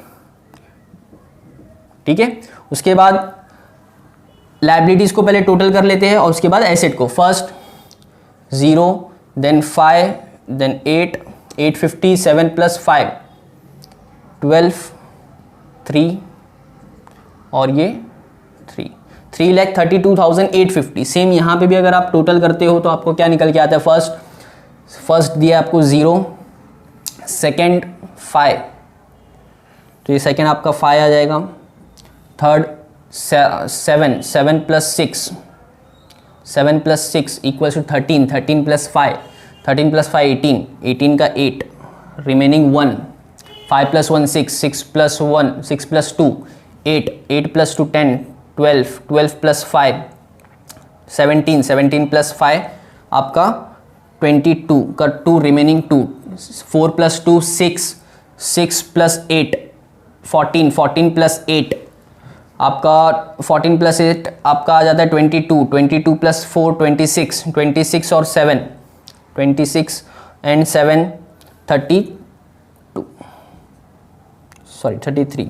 ठीक है, उसके बाद लायबिलिटीज को पहले टोटल कर लेते हैं और उसके बाद एसेट को। फर्स्ट 0, देन 5, देन 8, 850, 7 + 5 12, 3 और ये 3,32,850। सेम यहाँ पे भी अगर आप टोटल करते हो तो आपको क्या निकल के आता है, फर्स्ट दिया आपको 0, सेकेंड 5, तो ये सेकेंड आपका 5 आ जाएगा। थर्ड 7 + 6, 7 + 6 = 13, 13 + 5, 13 + 5 18, 18 का 8, रिमेनिंग 1, 5 + 1 6, 6 + 1 6 + 2 8, 8 + 2 10, 12, 12 + 5 17, 17 + 5 आपका 22 का 2, रिमेनिंग 2, 4 + 2 6, 6 + 8 14, 14 + 8 आपका 14 + 8 आपका आ जाता है 22, 22 + 4 26, 26 और 7 26 एंड 7 32 सॉरी 33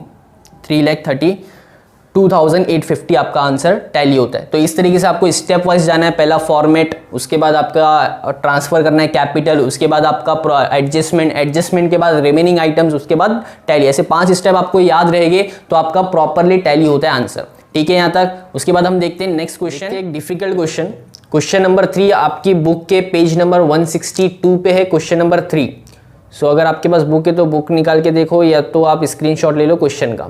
3,32,850 आपका आंसर टैली होता है। तो इस तरीके से आपको स्टेप वाइज जाना है, पहला फॉर्मेट, उसके बाद आपका ट्रांसफर करना है कैपिटल, उसके बाद आपका एडजस्टमेंट के बाद रिमेनिंग आइटम्स, उसके बाद टैली। ऐसे 5 स्टेप आपको याद रहेंगे तो आपका प्रॉपरली टैली होता है आंसर। ठीक है यहाँ तक। उसके बाद हम देखते हैं नेक्स्ट क्वेश्चन, एक डिफिकल्ट क्वेश्चन नंबर 3 आपकी बुक के पेज नंबर 162 पे है, क्वेश्चन नंबर 3। सो अगर आपके पास बुक है तो बुक निकाल के देखो, या तो आप स्क्रीनशॉट ले लो क्वेश्चन का।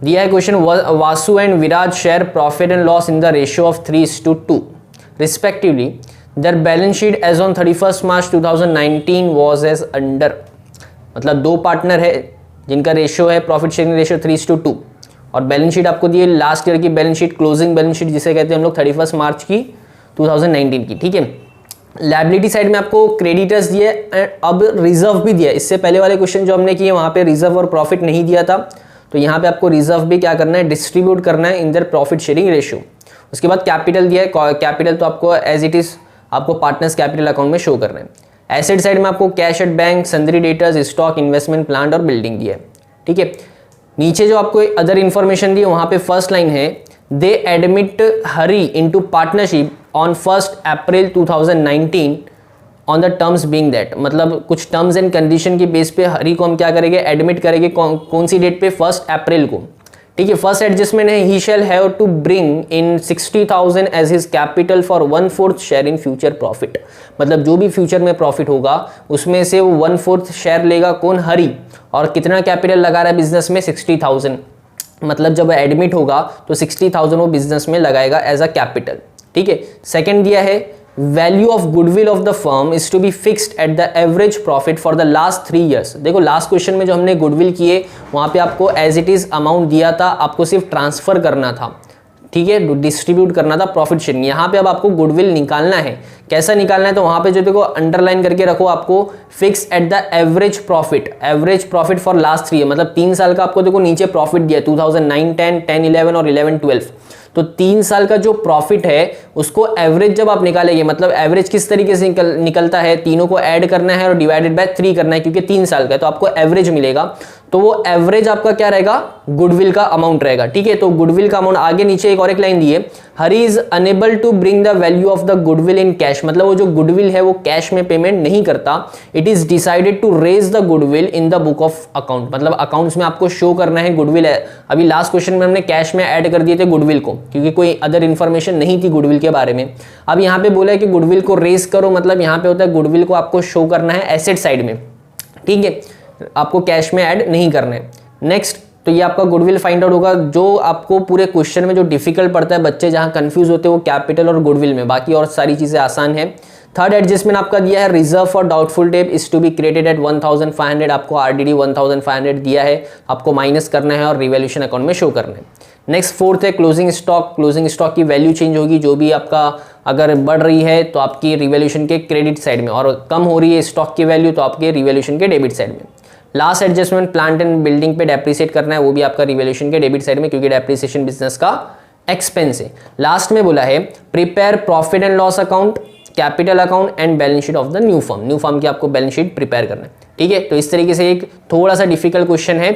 दिया है question, Vasu and Viraj share profit and loss in the ratio of 3:2 respectively. Their balance sheet as on 31 March 2019 was as under, मतलब दो पार्टनर है जिनका रेशियो है प्रॉफिट शेयरिंग रेशियो 3:2 और बैलेंस शीट आपको दी है लास्ट ईयर की balance sheet, closing balance sheet जिसे कहते हैं हम लोग 31 मार्च की 2019 की, ठीक है। लायबिलिटी साइड में आपको क्रेडिटर्स दिए, अब रिजर्व भी दिया। इससे पहले वाले क्वेश्चन जो हमने किए वहां पे रिजर्व और प्रॉफिट नहीं दिया था, तो यहाँ पे आपको रिजर्व भी क्या करना है, डिस्ट्रीब्यूट करना है in their profit sharing ratio. उसके बाद कैपिटल दिया है, कैपिटल तो आपको एज इट इज आपको पार्टनर्स कैपिटल अकाउंट में शो करना है। एसेट साइड में आपको cash at bank, sundry debtors, stock, investment, plant और बिल्डिंग दिया है, ठीक है। नीचे जो आपको अदर इन्फॉर्मेशन दी है वहां पे फर्स्ट लाइन है, दे admit Hari into partnership on 1 April 2019 on the terms being that, मतलब कुछ टर्म्स एंड कंडीशन की बेस पे हरी को हम क्या करेंगे, एडमिट करेंगे कौन सी डेट पे, 1 अप्रैल को, ठीक है। फर्स्ट एडजस्टमेंट है, he shall have to bring in 60,000 as his capital for 1/4 share in future profit, मतलब जो भी फ्यूचर में प्रॉफिट होगा उसमें से वो 1/4 शेयर लेगा कौन, हरी, और कितना कैपिटल लगा रहा है बिजनेस में, 60,000, मतलब जब एडमिट होगा तो 60,000 वो बिजनेस में लगाएगा एज अ कैपिटल, ठीक है। सेकंड दिया है, value of goodwill of the firm is to be fixed at the average profit for the last 3 years. देखो लास्ट क्वेश्चन में जो हमने गुडविल किए वहां पे आपको एज इट इज अमाउंट दिया था, आपको सिर्फ ट्रांसफर करना था, ठीक है, डिस्ट्रीब्यूट करना था प्रॉफिट शेयरिंग। यहाँ पे अब आपको गुडविल निकालना है, कैसा निकालना है, तो वहां पे जो देखो अंडरलाइन करके रखो, आपको fix eight the average profit for last 3 year, मतलब 3 साल का आपको देखो नीचे प्रॉफिट दिया 2009, 10, 10, 11 और 11, 12, तो 3 साल का जो प्रॉफिट है उसको एवरेज जब आप निकालेंगे, मतलब एवरेज किस तरीके से निकलता है, तीनों को ऐड करना है और डिवाइडेड बाय 3 करना है, क्योंकि 3 साल का है तो आपको एवरेज मिलेगा, तो वो एवरेज आपका क्या रहेगा, गुडविल का अमाउंट रहेगा, ठीक है। तो गुडविल का अमाउंट आगे नीचे एक लाइन दी है, Hari is enable to bring the value of the goodwill in cash, मतलब वो जो गुडविल है वो कैश में पेमेंट नहीं करता, it is decided to raise the goodwill in the book of account, मतलब अकाउंट्स में आपको शो करना है गुडविल है। अभी लास्ट क्वेश्चन में हमने कैश में ऐड कर दिए थे गुडविल को, क्योंकि कोई अदर इन्फॉर्मेशन नहीं थी गुडविल के बारे में। अब यहाँ पे बोला है कि गुडविल को रेज करो, मतलब यहाँ पे होता है गुडविल को आपको शो करना है एसेट साइड में, ठीक है, आपको कैश में ऐड नहीं करना है। नेक्स्ट, तो ये आपका गुडविल फाइंड आउट होगा। जो आपको पूरे क्वेश्चन में जो डिफिकल्ट पड़ता है, बच्चे जहां कंफ्यूज होते हैं वो कैपिटल और गुडविल में, बाकी और सारी चीजें आसान है। थर्ड एडजस्टमेंट आपका दिया है, reserve for doubtful debt is to be created at 1500, आपको आरडीडी 1500 दिया है, आपको माइनस करना है और रिवैल्यूएशन अकाउंट में शो करना है। नेक्स्ट फोर्थ है क्लोजिंग स्टॉक की वैल्यू चेंज होगी, जो भी आपका अगर बढ़ रही है तो आपकी रिवैल्यूएशन के क्रेडिट साइड में, और कम हो रही है स्टॉक की वैल्यू तो आपके रिवैल्यूएशन के डेबिट साइड में। Last adjustment, plant and building पे डेप्रिसिएट करना है, वो भी आपका रिवैल्यूएशन के डेबिट साइड में, क्योंकि डेप्रिसिएशन बिजनेस का एक्सपेंस है। लास्ट में बोला है prepare profit and loss account, capital account and balance sheet of the new firm की आपको बैलेंस शीट प्रिपेयर करना है, ठीक है। तो इस तरीके से एक थोड़ा सा डिफिकल्ट क्वेश्चन है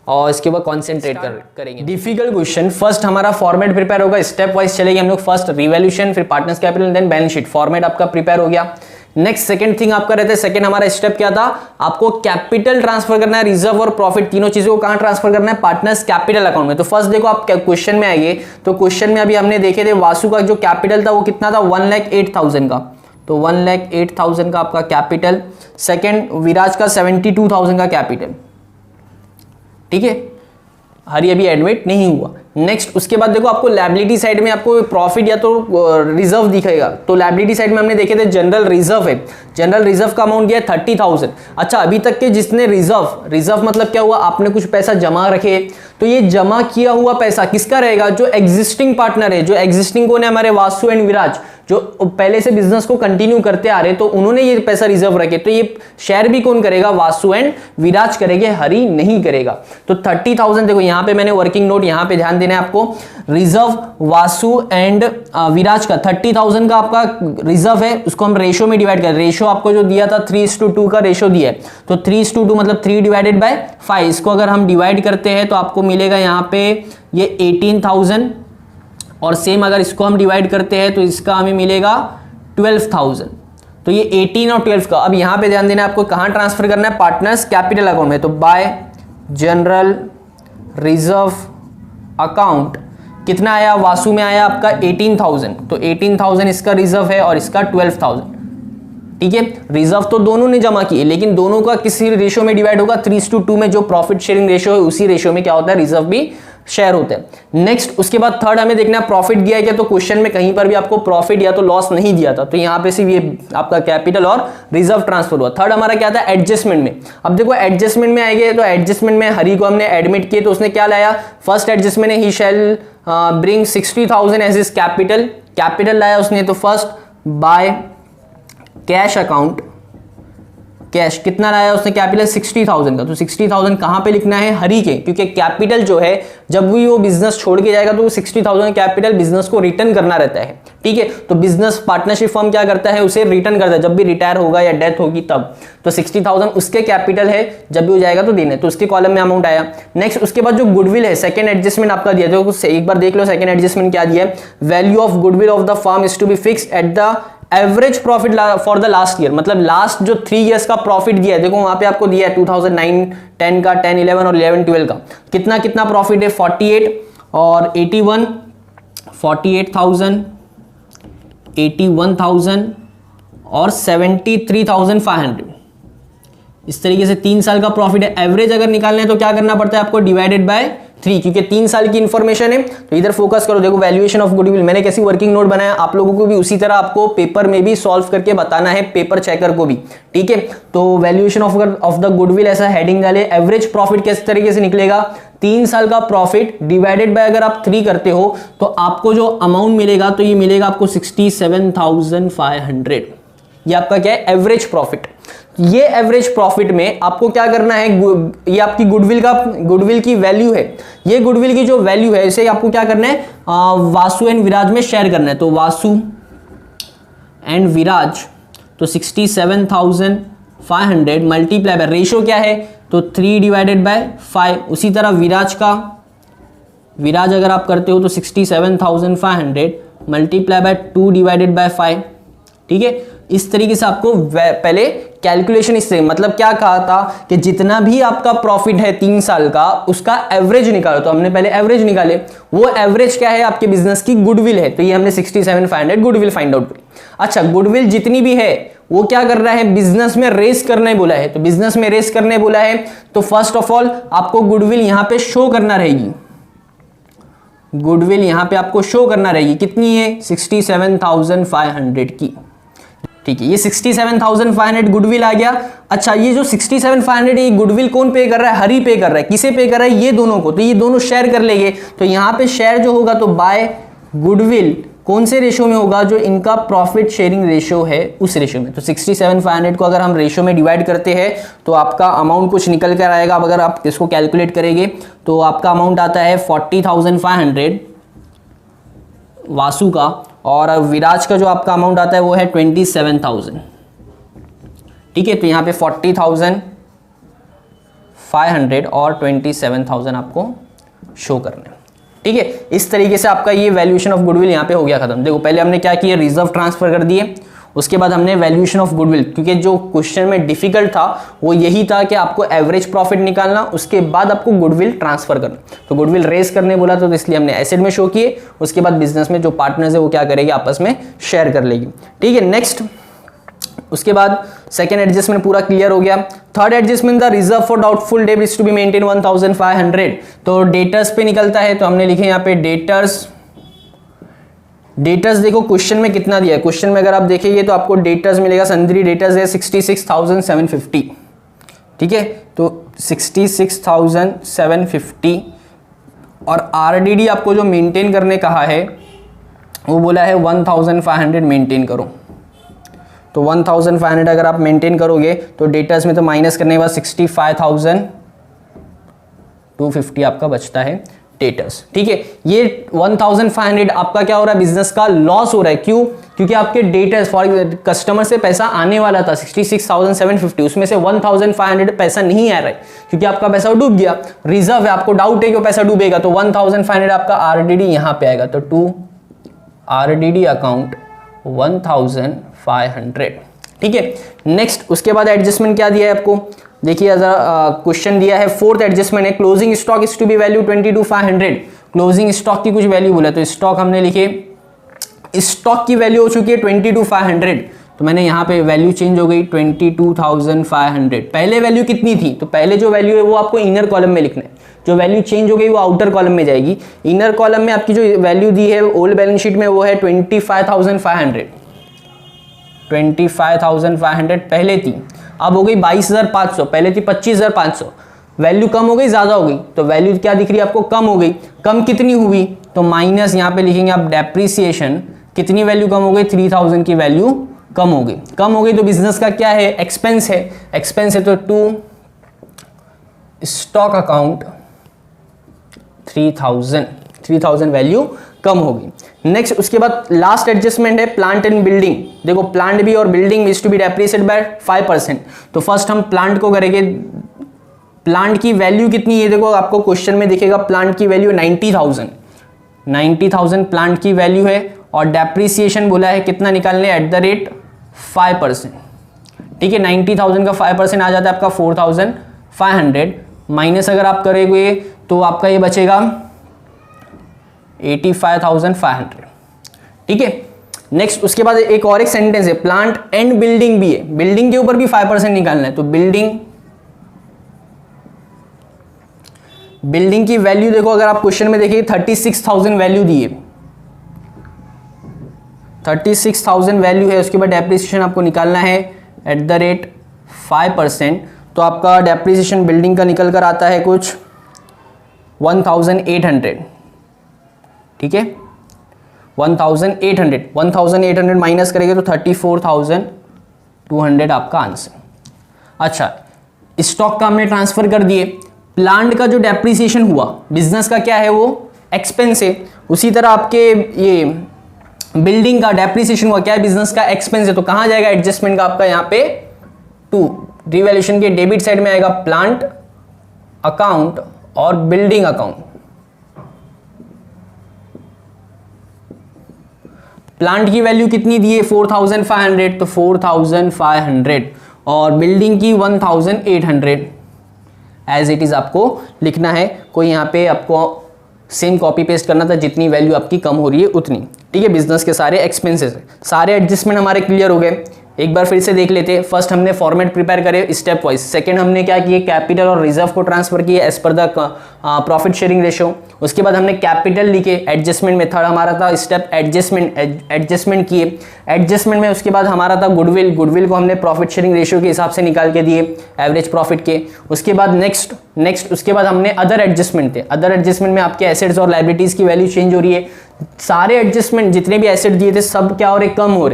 और इसके ऊपर कॉन्सेंट्रेट करेंगे। डिफिकल्ट क्वेश्चन, फर्स्ट हमारा फॉर्मेट प्रिपेयर होगा, स्टेप वाइज चलेंगे हम लोग, फर्स्ट रिवैल्यूएशन, फिर partners capital, then balance sheet. Format आपका प्रिपेयर हो गया। नेक्स्ट सेकंड थिंग आपका रहता है, सेकंड हमारा स्टेप क्या था, आपको कैपिटल ट्रांसफर करना है, रिजर्व और प्रॉफिट तीनों चीजों को कहां ट्रांसफर करना है, पार्टनर्स कैपिटल अकाउंट में। तो फर्स्ट देखो आप क्वेश्चन में आइए, तो क्वेश्चन में अभी हमने देखे थे वासु का जो कैपिटल था वो कितना था, 1,08,000 का, तो 1,08,000 का आपका कैपिटल। सेकंड विराज का 72,000 का कैपिटल, ठीक है, हरी अभी एडमिट नहीं हुआ। नेक्स्ट उसके बाद देखो आपको लायबिलिटी साइड में आपको प्रॉफिट या तो रिजर्व दिखेगा, तो लायबिलिटी साइड में हमने देखे थे जनरल रिजर्व है, जनरल रिजर्व का अमाउंट दिया है 30,000। अच्छा, अभी तक के जिसने रिजर्व मतलब क्या हुआ, आपने कुछ पैसा जमा रखे, तो ये जमा किया हुआ पैसा किसका रहेगा, जो एग्जिस्टिंग पार्टनर है, जो एग्जिस्टिंग कौन है, हमारे वासु एंड विराज, जो पहले से बिजनेस को कंटिन्यू करते आ रहे, तो उन्होंने ये पैसा रिजर्व रखे, तो ये शेयर भी कौन करेगा, वासु एंड विराज करेंगे, हरी नहीं करेगा। तो 30,000 देखो यहाँ पे मैंने वर्किंग नोट, यहाँ पे ध्यान देना है आपको, रिजर्व वासु एंड विराज का 30,000 का आपका रिजर्व है, उसको हम रेशो में डिवाइड कर, रेशो आपको जो दिया था 3:2 का रेशो दिया है, तो 3:2 मतलब 3 डिवाइडेड बाय 5, इसको अगर हम डिवाइड करते हैं तो आपको मिलेगा यहाँ पे ये 18,000, और सेम अगर इसको हम डिवाइड करते हैं तो इसका हमें मिलेगा 12,000। तो ये 18 और 12 का, अब यहां पे ध्यान देना है आपको कहां ट्रांसफर करना है, पार्टनर्स कैपिटल अकाउंट में, तो बाय जनरल रिजर्व अकाउंट कितना आया, वासु में आया आपका 18,000, तो 18,000 इसका रिजर्व है और इसका 12,000, ठीक है। रिजर्व तो दोनों ने जमा किए, लेकिन दोनों का किसी रेशियो में डिवाइड होगा, 3:2 में जो प्रॉफिट शेयरिंग रेशियो है उसी रेशियो में क्या होता है, रिजर्व भी शेयर होते हैं। नेक्स्ट उसके बाद थर्ड हमें देखना है प्रॉफिट दिया है क्या, तो क्वेश्चन में कहीं पर भी आपको प्रॉफिट या तो लॉस नहीं दिया था, तो यहाँ पे सिर्फ ये आपका कैपिटल और रिजर्व ट्रांसफर हुआ। थर्ड हमारा क्या था एडजस्टमेंट में। अब देखो एडजस्टमेंट में आएंगे तो एडजस्टमेंट में हरी को हमने एडमिट किए तो उसने क्या लाया, फर्स्ट एडजस्टमेंट है he shell bring 60,000 as his capital लाया उसने, तो first by cash account, cash कितना लाया उसने कैपिटल 60,000 का, तो 60,000 कहां पे लिखना है हरी के, क्योंकि कैपिटल जो है जब भी वो बिजनेस छोड़ के जाएगा तो वो 60,000 कैपिटल बिजनेस को रिटर्न करना रहता है, ठीक है। तो बिजनेस पार्टनरशिप फर्म क्या करता है, उसे रिटर्न करता है जब भी रिटायर होगा या डेथ होगी तब, तो 60,000 उसके कैपिटल है, जब भी हो जाएगा तो देना है, तो उसके कॉलम में अमाउंट आया। नेक्स्ट उसके बाद जो गुडविल है सेकंड एडजस्टमेंट आपका दिया, तो एक बार देख लो सेकंड एडजस्टमेंट क्या दिया है, value of goodwill of the firm is to be fixed at the average profit for the last year, मतलब लास्ट जो 3 इयर्स का प्रॉफिट दिया है, देखो वहां पे आपको दिया है 2009-10 का, 10-11 और 11-12 का कितना कितना प्रॉफिट है, 48 और 81, 48,000, 81,000 और 73,500, इस तरीके से 3 साल का प्रॉफिट है। एवरेज अगर निकालना है तो क्या करना पड़ता है आपको, डिवाइडेड बाय 3, क्योंकि 3 साल की इंफॉर्मेशन है, तो इधर फोकस करो। देखो वैल्यूएशन ऑफ गुडविल मैंने कैसी वर्किंग नोट बनाया, आप लोगों को भी उसी तरह आपको पेपर में भी सॉल्व करके बताना है, पेपर चेकर को भी, ठीक है। तो वैल्यूएशन ऑफ द गुडविल ऐसा हेडिंग डाले, एवरेज प्रॉफिट किस तरीके से निकलेगा, 3 साल का प्रॉफिट डिवाइडेड बाय अगर आप 3 करते हो तो आपको जो अमाउंट मिलेगा तो ये मिलेगा आपको 67,500, ये आपका क्या है एवरेज प्रॉफिट। ये एवरेज प्रॉफिट में आपको क्या करना है, ये आपकी गुडविल की वैल्यू है, ये गुडविल की जो वैल्यू है इसे आपको क्या करना है वासु एंड विराज में शेयर करना है, तो वासु एंड विराज तो 67,500 मल्टीप्लाई बाय रेशियो क्या है, तो 3 डिवाइडेड बाय 5। उसी तरह विराज अगर आप करते हो तो 67,500 मल्टीप्लाई बाय 2 डिवाइडेड बाय 5, ठीक है। इस तरीके से आपको पहले कैलकुलेशन इससे मतलब क्या कहा था कि जितना भी आपका प्रॉफिट है 3 साल का उसका एवरेज निकालो, तो हमने पहले एवरेज निकाले, वो एवरेज क्या है आपके बिजनेस की गुडविल है, तो ये हमने 67,500 गुडविल फाइंड आउट की। अच्छा गुडविल जितनी भी है वो क्या कर रहा है, बिजनेस में रेस करने बोला है, तो बिजनेस में रेस करने बोला है तो फर्स्ट ऑफ ऑल आपको गुडविल यहां पे शो करना रहेगी, गुडविल यहां पे आपको शो करना रहेगी, कितनी है 67,500 की, ठीक है। ये 67,500 गुडविल आ गया। अच्छा ये जो 67,500 ये गुडविल कौन पे कर रहा है, हरी पे कर रहा है, किसे पे कर रहा है, ये दोनों को, तो ये दोनों शेयर कर लेंगे, तो यहां पे शेयर जो होगा तो बाय गुडविल कौन से रेशियो में होगा, जो इनका प्रॉफिट शेयरिंग रेशियो है उस रेशियो में। तो 67,500 को अगर हम रेशियो में डिवाइड करते हैं तो आपका अमाउंट कुछ निकल कर आएगा, अगर आप इसको कैलकुलेट करेंगे तो आपका अमाउंट आता है 40,500 वासु का, और विराज का जो आपका अमाउंट आता है वो है 27,000, ठीक है। तो यहाँ पे 40,500 और 27,000 आपको शो करना है, ठीक है। इस तरीके से आपका ये वैल्यूएशन ऑफ गुडविल यहाँ पे हो गया खत्म। देखो पहले हमने क्या किया, रिजर्व ट्रांसफर कर दिए, उसके बाद हमने वैल्यूएशन ऑफ गुडविल, क्योंकि जो क्वेश्चन में डिफिकल्ट था वो यही था कि आपको एवरेज प्रॉफिट निकालना, उसके बाद आपको गुडविल ट्रांसफर करना, तो गुडविल रेस करने बोला तो इसलिए हमने एसेट में शो किए, उसके बाद बिजनेस में जो पार्टनर्स है वो क्या करेंगे आपस में शेयर कर लेगी, ठीक है। नेक्स्ट उसके बाद सेकेंड एडजस्टमेंट पूरा क्लियर हो गया। Third adjustment the reserve for doubtful debt is to be maintain 1,500, तो डेटर्स पे निकलता है, तो हमने लिखे यहाँ पे डेटर्स देखो क्वेश्चन में कितना दिया है, क्वेश्चन में अगर आप देखेंगे तो आपको डेटर्स मिलेगा, सन्ड्री डेटर्स है 66,750, ठीक है। तो 66,750 और आरडीडी आपको जो मेंटेन करने कहा है वो बोला है 1,500 मेंटेन करो, तो 1,500 अगर आप मेंटेन करोगे तो डेटर्स में तो माइनस करने के बाद 65,250 आपका बचता है डेटर्स, ठीक है। ये 1,500 आपका क्या हो रहा है, बिजनेस का लॉस हो रहा है, क्यों, क्योंकि आपके डेटर्स फॉर कस्टमर से पैसा आने वाला था 66,750, उसमें से 1,500 पैसा नहीं आ रहा है क्योंकि आपका पैसा डूब गया, रिजर्व है, आपको डाउट है कि वो पैसा डूबेगा, तो 1,500 आपका आरडीडी यहां पे आएगा, तो टू आरडीडी अकाउंट 1,500, ठीक है। नेक्स्ट उसके बाद एडजस्टमेंट क्या दिया है आपको, देखिए क्वेश्चन दिया है, फोर्थ एडजस्टमेंट है closing stock is to be value 22,500, closing stock की कुछ वैल्यू बोला, तो स्टॉक हमने लिखे, स्टॉक की वैल्यू हो चुकी है 22,500, तो मैंने यहाँ पे वैल्यू चेंज हो गई 22,500। पहले वैल्यू कितनी थी, तो पहले जो वैल्यू है वो आपको इनर कॉलम में लिखना है, जो वैल्यू चेंज हो गई वो आउटर कॉलम में जाएगी। इनर कॉलम में आपकी जो वैल्यू दी है ओल्ड बैलेंस शीट में वो है 25,500, 25,500 पहले थी, अब हो गई 22,500, पहले थी 25,500। वैल्यू कम हो गई ज़्यादा हो गई, तो वैल्यू क्या दिख रही है आपको, कम हो गई। कम कितनी हुई, तो माइनस यहाँ पे लिखेंगे आप डेप्रीसिएशन, कितनी वैल्यू कम हो गई, 3,000 की वैल्यू कम हो गई। कम हो गई तो बिजनेस का क्या है, एक्सपेंस है, एक्सपेंस है तो टू स्टॉक अकाउंट 3,000 वैल्यू कम होगी। नेक्स्ट उसके बाद लास्ट एडजस्टमेंट है प्लांट एंड बिल्डिंग। देखो प्लांट भी और building is to be depreciated by 5%। तो फर्स्ट हम प्लांट को करेंगे, प्लांट की वैल्यू कितनी है, देखो आपको क्वेश्चन में दिखेगा प्लांट की वैल्यू 90,000 प्लांट की वैल्यू है और डेप्रिसिएशन बोला है कितना निकालने, एट द रेट 5%। ठीक है, 90,000 का 5% आ जाता है आपका 4,500, माइनस अगर आप करेंगे तो आपका ये बचेगा 85,500। ठीक है, नेक्स्ट उसके बाद एक और एक सेंटेंस है प्लांट एंड बिल्डिंग भी है, बिल्डिंग के ऊपर भी 5% निकालना है। तो बिल्डिंग की वैल्यू देखो, अगर आप क्वेश्चन में देखिए 36,000 वैल्यू दी है, 36,000 वैल्यू है, उसके बाद डेप्रिसिएशन आपको निकालना है एट द रेट 5%। तो आपका डेप्रिसिएशन बिल्डिंग का निकल कर आता है कुछ 1,800। ठीक है, 1,800 माइनस करेंगे तो 34,200 आपका आंसर। अच्छा, स्टॉक का हमने ट्रांसफर कर दिए, प्लांट का जो डेप्रिसिएशन हुआ, बिजनेस का क्या है वो एक्सपेंस है, उसी तरह आपके ये बिल्डिंग का डेप्रिसिएशन हुआ क्या है, बिजनेस का एक्सपेंस है। तो कहां जाएगा एडजस्टमेंट का आपका, यहाँ पे टू रिवैल्यूएशन के डेबिट साइड में आएगा प्लांट अकाउंट और बिल्डिंग अकाउंट। प्लांट की वैल्यू कितनी दी है 4,500, तो 4,500 और बिल्डिंग की 1,800 एज इट इज आपको लिखना है। कोई यहाँ पे आपको सेम कॉपी पेस्ट करना था, जितनी वैल्यू आपकी कम हो रही है उतनी। ठीक है, बिजनेस के सारे एक्सपेंसेस, सारे एडजस्टमेंट हमारे क्लियर हो गए। एक बार फिर से देख लेते हैं। फर्स्ट हमने फॉर्मेट प्रिपेयर करे स्टेप वाइज, सेकंड हमने क्या किए, कैपिटल और रिजर्व को ट्रांसफर किए as per the profit sharing ratio. उसके बाद हमने कैपिटल लिखे, एडजस्टमेंट में थर्ड हमारा था स्टेप एडजस्टमेंट किए। एडजस्टमेंट में उसके बाद हमारा था गुडविल को हमने प्रॉफिट शेयरिंग रेशियो के हिसाब से निकाल के दिए एवरेज प्रॉफिट के। उसके बाद नेक्स्ट उसके बाद हमने अदर एडजस्टमेंट थे, अदर एडजस्टमेंट में आपके एसेट्स और लायबिलिटीज की वैल्यू चेंज हो रही है। सारे एडजस्टमेंट जितने भी एसेट दिए थे सब क्या हो रहे, कम हो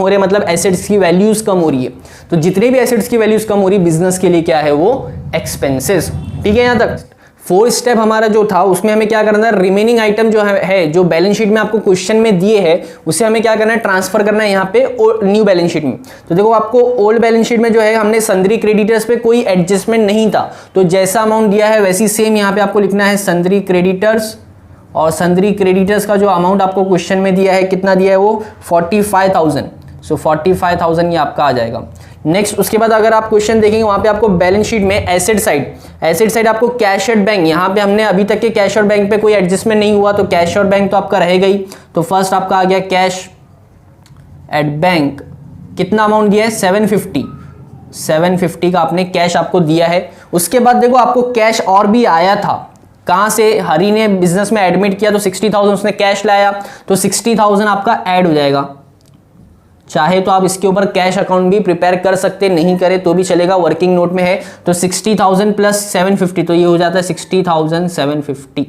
रहे, मतलब एसेट्स की वैल्यूज कम हो रही है। तो जितने भी एसेट्स की वैल्यूज कम हो रही है, बिजनेस के लिए क्या है वो एक्सपेंसेस। ठीक है, यहां तक 4 स्टेप हमारा जो था उसमें हमें क्या करना है, रिमेनिंग आइटम जो है जो बैलेंस शीट में आपको क्वेश्चन में दिए है उसे हमें क्या करना है, ट्रांसफर करना है यहाँ पे न्यू बैलेंस शीट में। तो देखो आपको ओल्ड बैलेंस शीट में जो है हमने सन्ड्री क्रेडिटर्स पे कोई एडजस्टमेंट नहीं था, तो जैसा अमाउंट दिया है वैसी सेम यहाँ पे आपको लिखना है सन्ड्री क्रेडिटर्स। और सन्ड्री क्रेडिटर्स का जो अमाउंट आपको क्वेश्चन में दिया है कितना दिया है वो 45,000। सो 45,000 ये आपका आ जाएगा। नेक्स्ट उसके बाद अगर आप क्वेश्चन देखेंगे वहां पे आपको बैलेंस शीट में एसेट साइड आपको कैश एट बैंक, यहाँ पे हमने अभी तक के कैश और बैंक पे कोई एडजस्टमेंट नहीं हुआ, तो कैश और बैंक तो आपका रहेगा ही। तो फर्स्ट आपका आ गया कैश एट बैंक, कितना अमाउंट दिया है 750 का आपने कैश आपको दिया है। उसके बाद देखो आपको कैश और भी आया था, कहां से, हरी ने बिजनेस में एडमिट किया तो 60,000 उसने कैश लाया, तो 60,000 आपका ऐड हो जाएगा। चाहे तो आप इसके ऊपर कैश अकाउंट भी प्रिपेयर कर सकते, नहीं करे तो भी चलेगा, वर्किंग नोट में है। तो 60,000 प्लस 750 तो ये हो जाता है 60,750।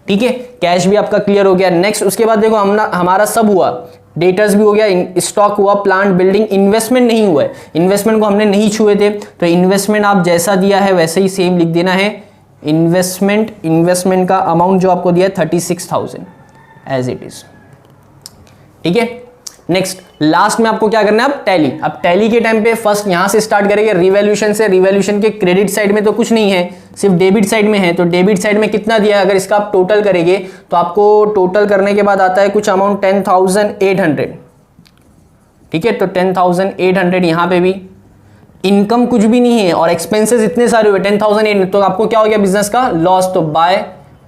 ठीक है, कैश भी आपका क्लियर हो गया। नेक्स्ट उसके बाद देखो हमारा सब हुआ, डेटर्स भी हो गया, स्टॉक हुआ, प्लांट बिल्डिंग, इन्वेस्टमेंट नहीं हुआ है, इन्वेस्टमेंट को हमने नहीं छुए थे। तो इन्वेस्टमेंट आप जैसा दिया है वैसे ही सेम लिख देना है। इन्वेस्टमेंट का अमाउंट जो आपको दिया है 36,000 एज इट इज। ठीक है, नेक्स्ट लास्ट में आपको क्या करना है, अब टैली के टाइम पे फर्स्ट यहां से स्टार्ट करेंगे रिवैल्यूएशन से। रिवैल्यूएशन के क्रेडिट साइड में तो कुछ नहीं है, सिर्फ डेबिट साइड में है। तो डेबिट साइड में कितना दिया है, अगर इसका आप टोटल करेंगे तो आपको टोटल करने के बाद आता है कुछ अमाउंट 10,800। ठीक है, तो 10,800 यहां पे भी इनकम कुछ भी नहीं है और एक्सपेंसेस इतने सारे हुए 10,800, तो आपको क्या हो गया बिजनेस का लॉस। तो by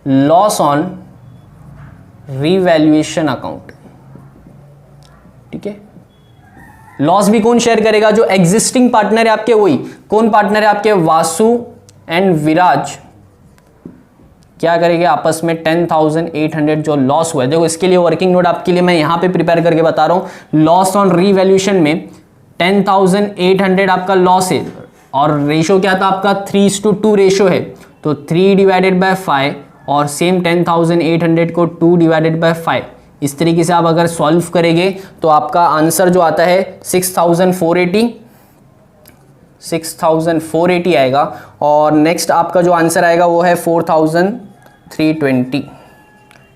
loss on revaluation account. ठीक है, लॉस भी कौन शेयर करेगा, जो एग्जिस्टिंग पार्टनर है आपके, वही कौन पार्टनर है आपके, वासु एंड विराज क्या करेंगे आपस में 10,800 जो लॉस हुआ है, देखो इसके लिए वर्किंग नोट आपके लिए मैं यहाँ पे प्रिपेयर करके बता रहा हूँ। लॉस ऑन रीवैल्यूएशन में 10,800 आपका लॉस है और रेशो क्या था आपका 3:2 रेशो है, तो 3 डिवाइडेड बाय 5 और सेम 10,800 को 2 डिवाइडेड बाय 5, इस तरीके से आप अगर सॉल्व करेंगे तो आपका आंसर जो आता है 6,480 आएगा। और नेक्स्ट आपका जो आंसर आएगा वो है 4,320।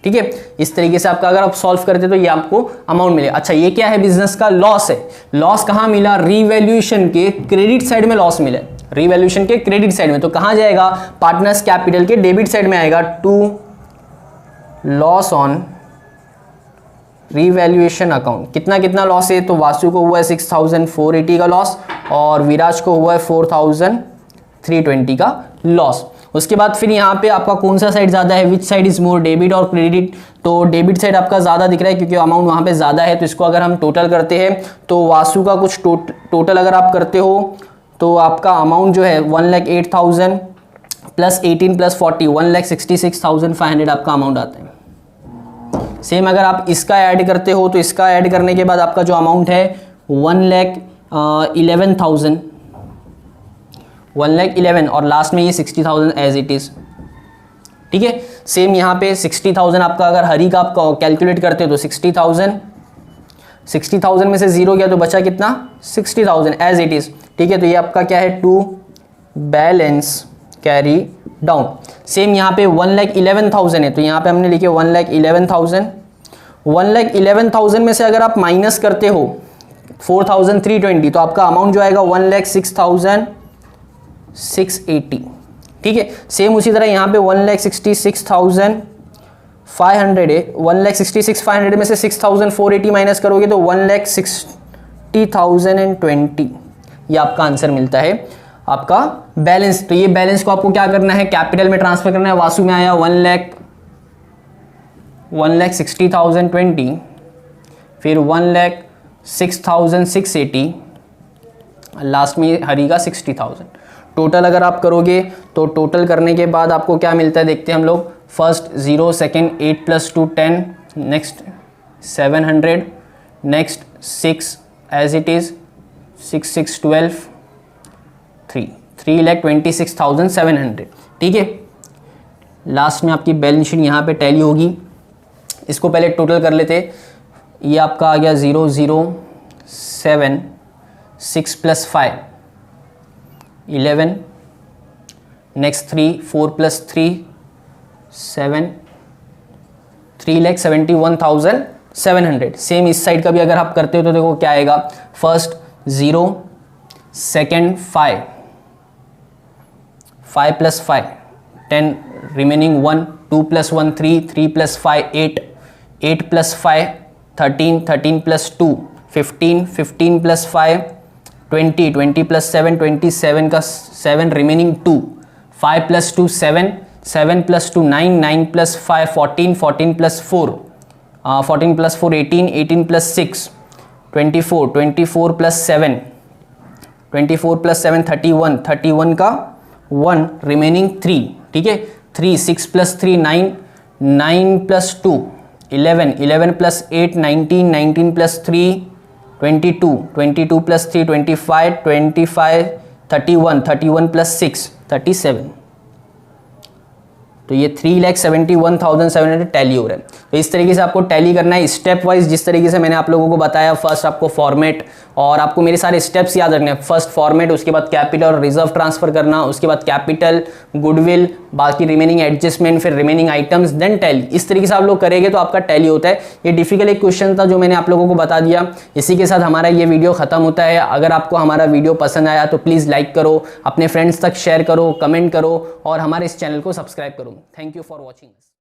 ठीक है, इस तरीके से आपका अगर आप सॉल्व करते तो ये आपको अमाउंट मिलेगा। अच्छा, ये क्या है, बिजनेस का लॉस है। लॉस कहाँ मिला, रीवैल्यूएशन के क्रेडिट साइड में लॉस मिला, रीवैल्यूएशन के क्रेडिट साइड में। तो कहाँ जाएगा, पार्टनर्स कैपिटल के डेबिट साइड में आएगा, to loss on revaluation account. कितना कितना लॉस है, तो वासु को हुआ है 6,480 का लॉस और विराज को हुआ है 4,320 का लॉस। उसके बाद फिर यहाँ पे आपका कौन सा साइड ज़्यादा है, which side is more, debit और क्रेडिट। तो डेबिट साइड आपका ज़्यादा दिख रहा है क्योंकि अमाउंट वहाँ पे ज़्यादा है। तो इसको अगर हम टोटल करते हैं तो वासु का कुछ टोटल अगर आप करते हो तो आपका अमाउंट जो है 1,08,000 प्लस 18 प्लस 40 1,66,500 आपका अमाउंट आता है। सेम अगर आप इसका ऐड करते हो तो इसका ऐड करने के बाद आपका जो अमाउंट है 1,11,000 और लास्ट में ये 60,000 एज इट इज। ठीक है, सेम यहाँ पे 60,000 आपका अगर हरी का आप कैलकुलेट करते हो तो 60,000 में से जीरो गया तो बचा कितना, 60,000 एज इट इज। ठीक है, तो ये आपका क्या है, to balance carry down. Same यहाँ पे 1,11,000 है तो यहाँ पे हमने लिखे 1,11,000। 1,11,000 में से अगर आप माइनस करते हो 4,320 तो आपका अमाउंट जो आएगा 1,06,680। ठीक है, सेम उसी तरह यहाँ पे 1,66,500 है। 1,66,500 में से 6,480 माइनस करोगे तो 1,60,020, ये आपका आंसर मिलता है आपका बैलेंस। तो ये बैलेंस को आपको क्या करना है, कैपिटल में ट्रांसफर करना है। वासु में आया 1,60,020, फिर 1,06,680, लास्ट में हरी का 60,000। टोटल अगर आप करोगे तो टोटल करने के बाद आपको क्या मिलता है देखते हैं हम लोग। First 0, second 8 + 2 10, next 700, next 6 as it is 6 6 12 3,26,700। ठीक है, लास्ट में आपकी बैलेंस शीट यहाँ पे टैली होगी। इसको पहले टोटल कर लेते। ये आपका आ गया 0 0 7 6 + 5 11, नेक्स्ट 3 4 + 3 7, 3,71,700। सेम इस साइड का भी अगर आप करते हो तो देखो क्या आएगा। फर्स्ट 0, सेकेंड 5 + 5 10, रिमेनिंग 1 2 + 1 3 3 + 5 8 8 + 5 13 13 + 2 15 15 + 5 20 20 + 7 27 का 7, रिमेनिंग 2 5 + 2 7 7 + 2 9 9 + 5 14 14 + 4 14 + 4 18 18 + 6 24 24 + 7 24 + 7 31 31 का 1, रिमेनिंग 3। ठीक है, 3 6 + 3 9 9 + 2 11 11 + 8 19 19 + 3 22 22 + 3 25 25 31 31 + 6 37। तो ये 3,71,700 टैली हो रहा है। तो इस तरीके से आपको टैली करना है स्टेप वाइज, जिस तरीके से मैंने आप लोगों को बताया। फर्स्ट आपको फॉर्मेट और आपको मेरे सारे स्टेप्स याद रखने हैं। फर्स्ट फॉर्मेट, उसके बाद कैपिटल और रिजर्व ट्रांसफर करना, उसके बाद कैपिटल, गुडविल, बाकी रिमेनिंग एडजस्टमेंट, फिर रिमेनिंग आइटम्स, देन टैली। इस तरीके से आप लोग करेंगे तो आपका टैली होता है। ये डिफिकल्ट एक क्वेश्चन था जो मैंने आप लोगों को बता दिया। इसी के साथ हमारा ये वीडियो खत्म होता है। अगर आपको हमारा वीडियो पसंद आया तो प्लीज़ लाइक करो, अपने फ्रेंड्स तक शेयर करो, कमेंट करो और हमारे इस चैनल को सब्सक्राइब करो। Thank you for watching.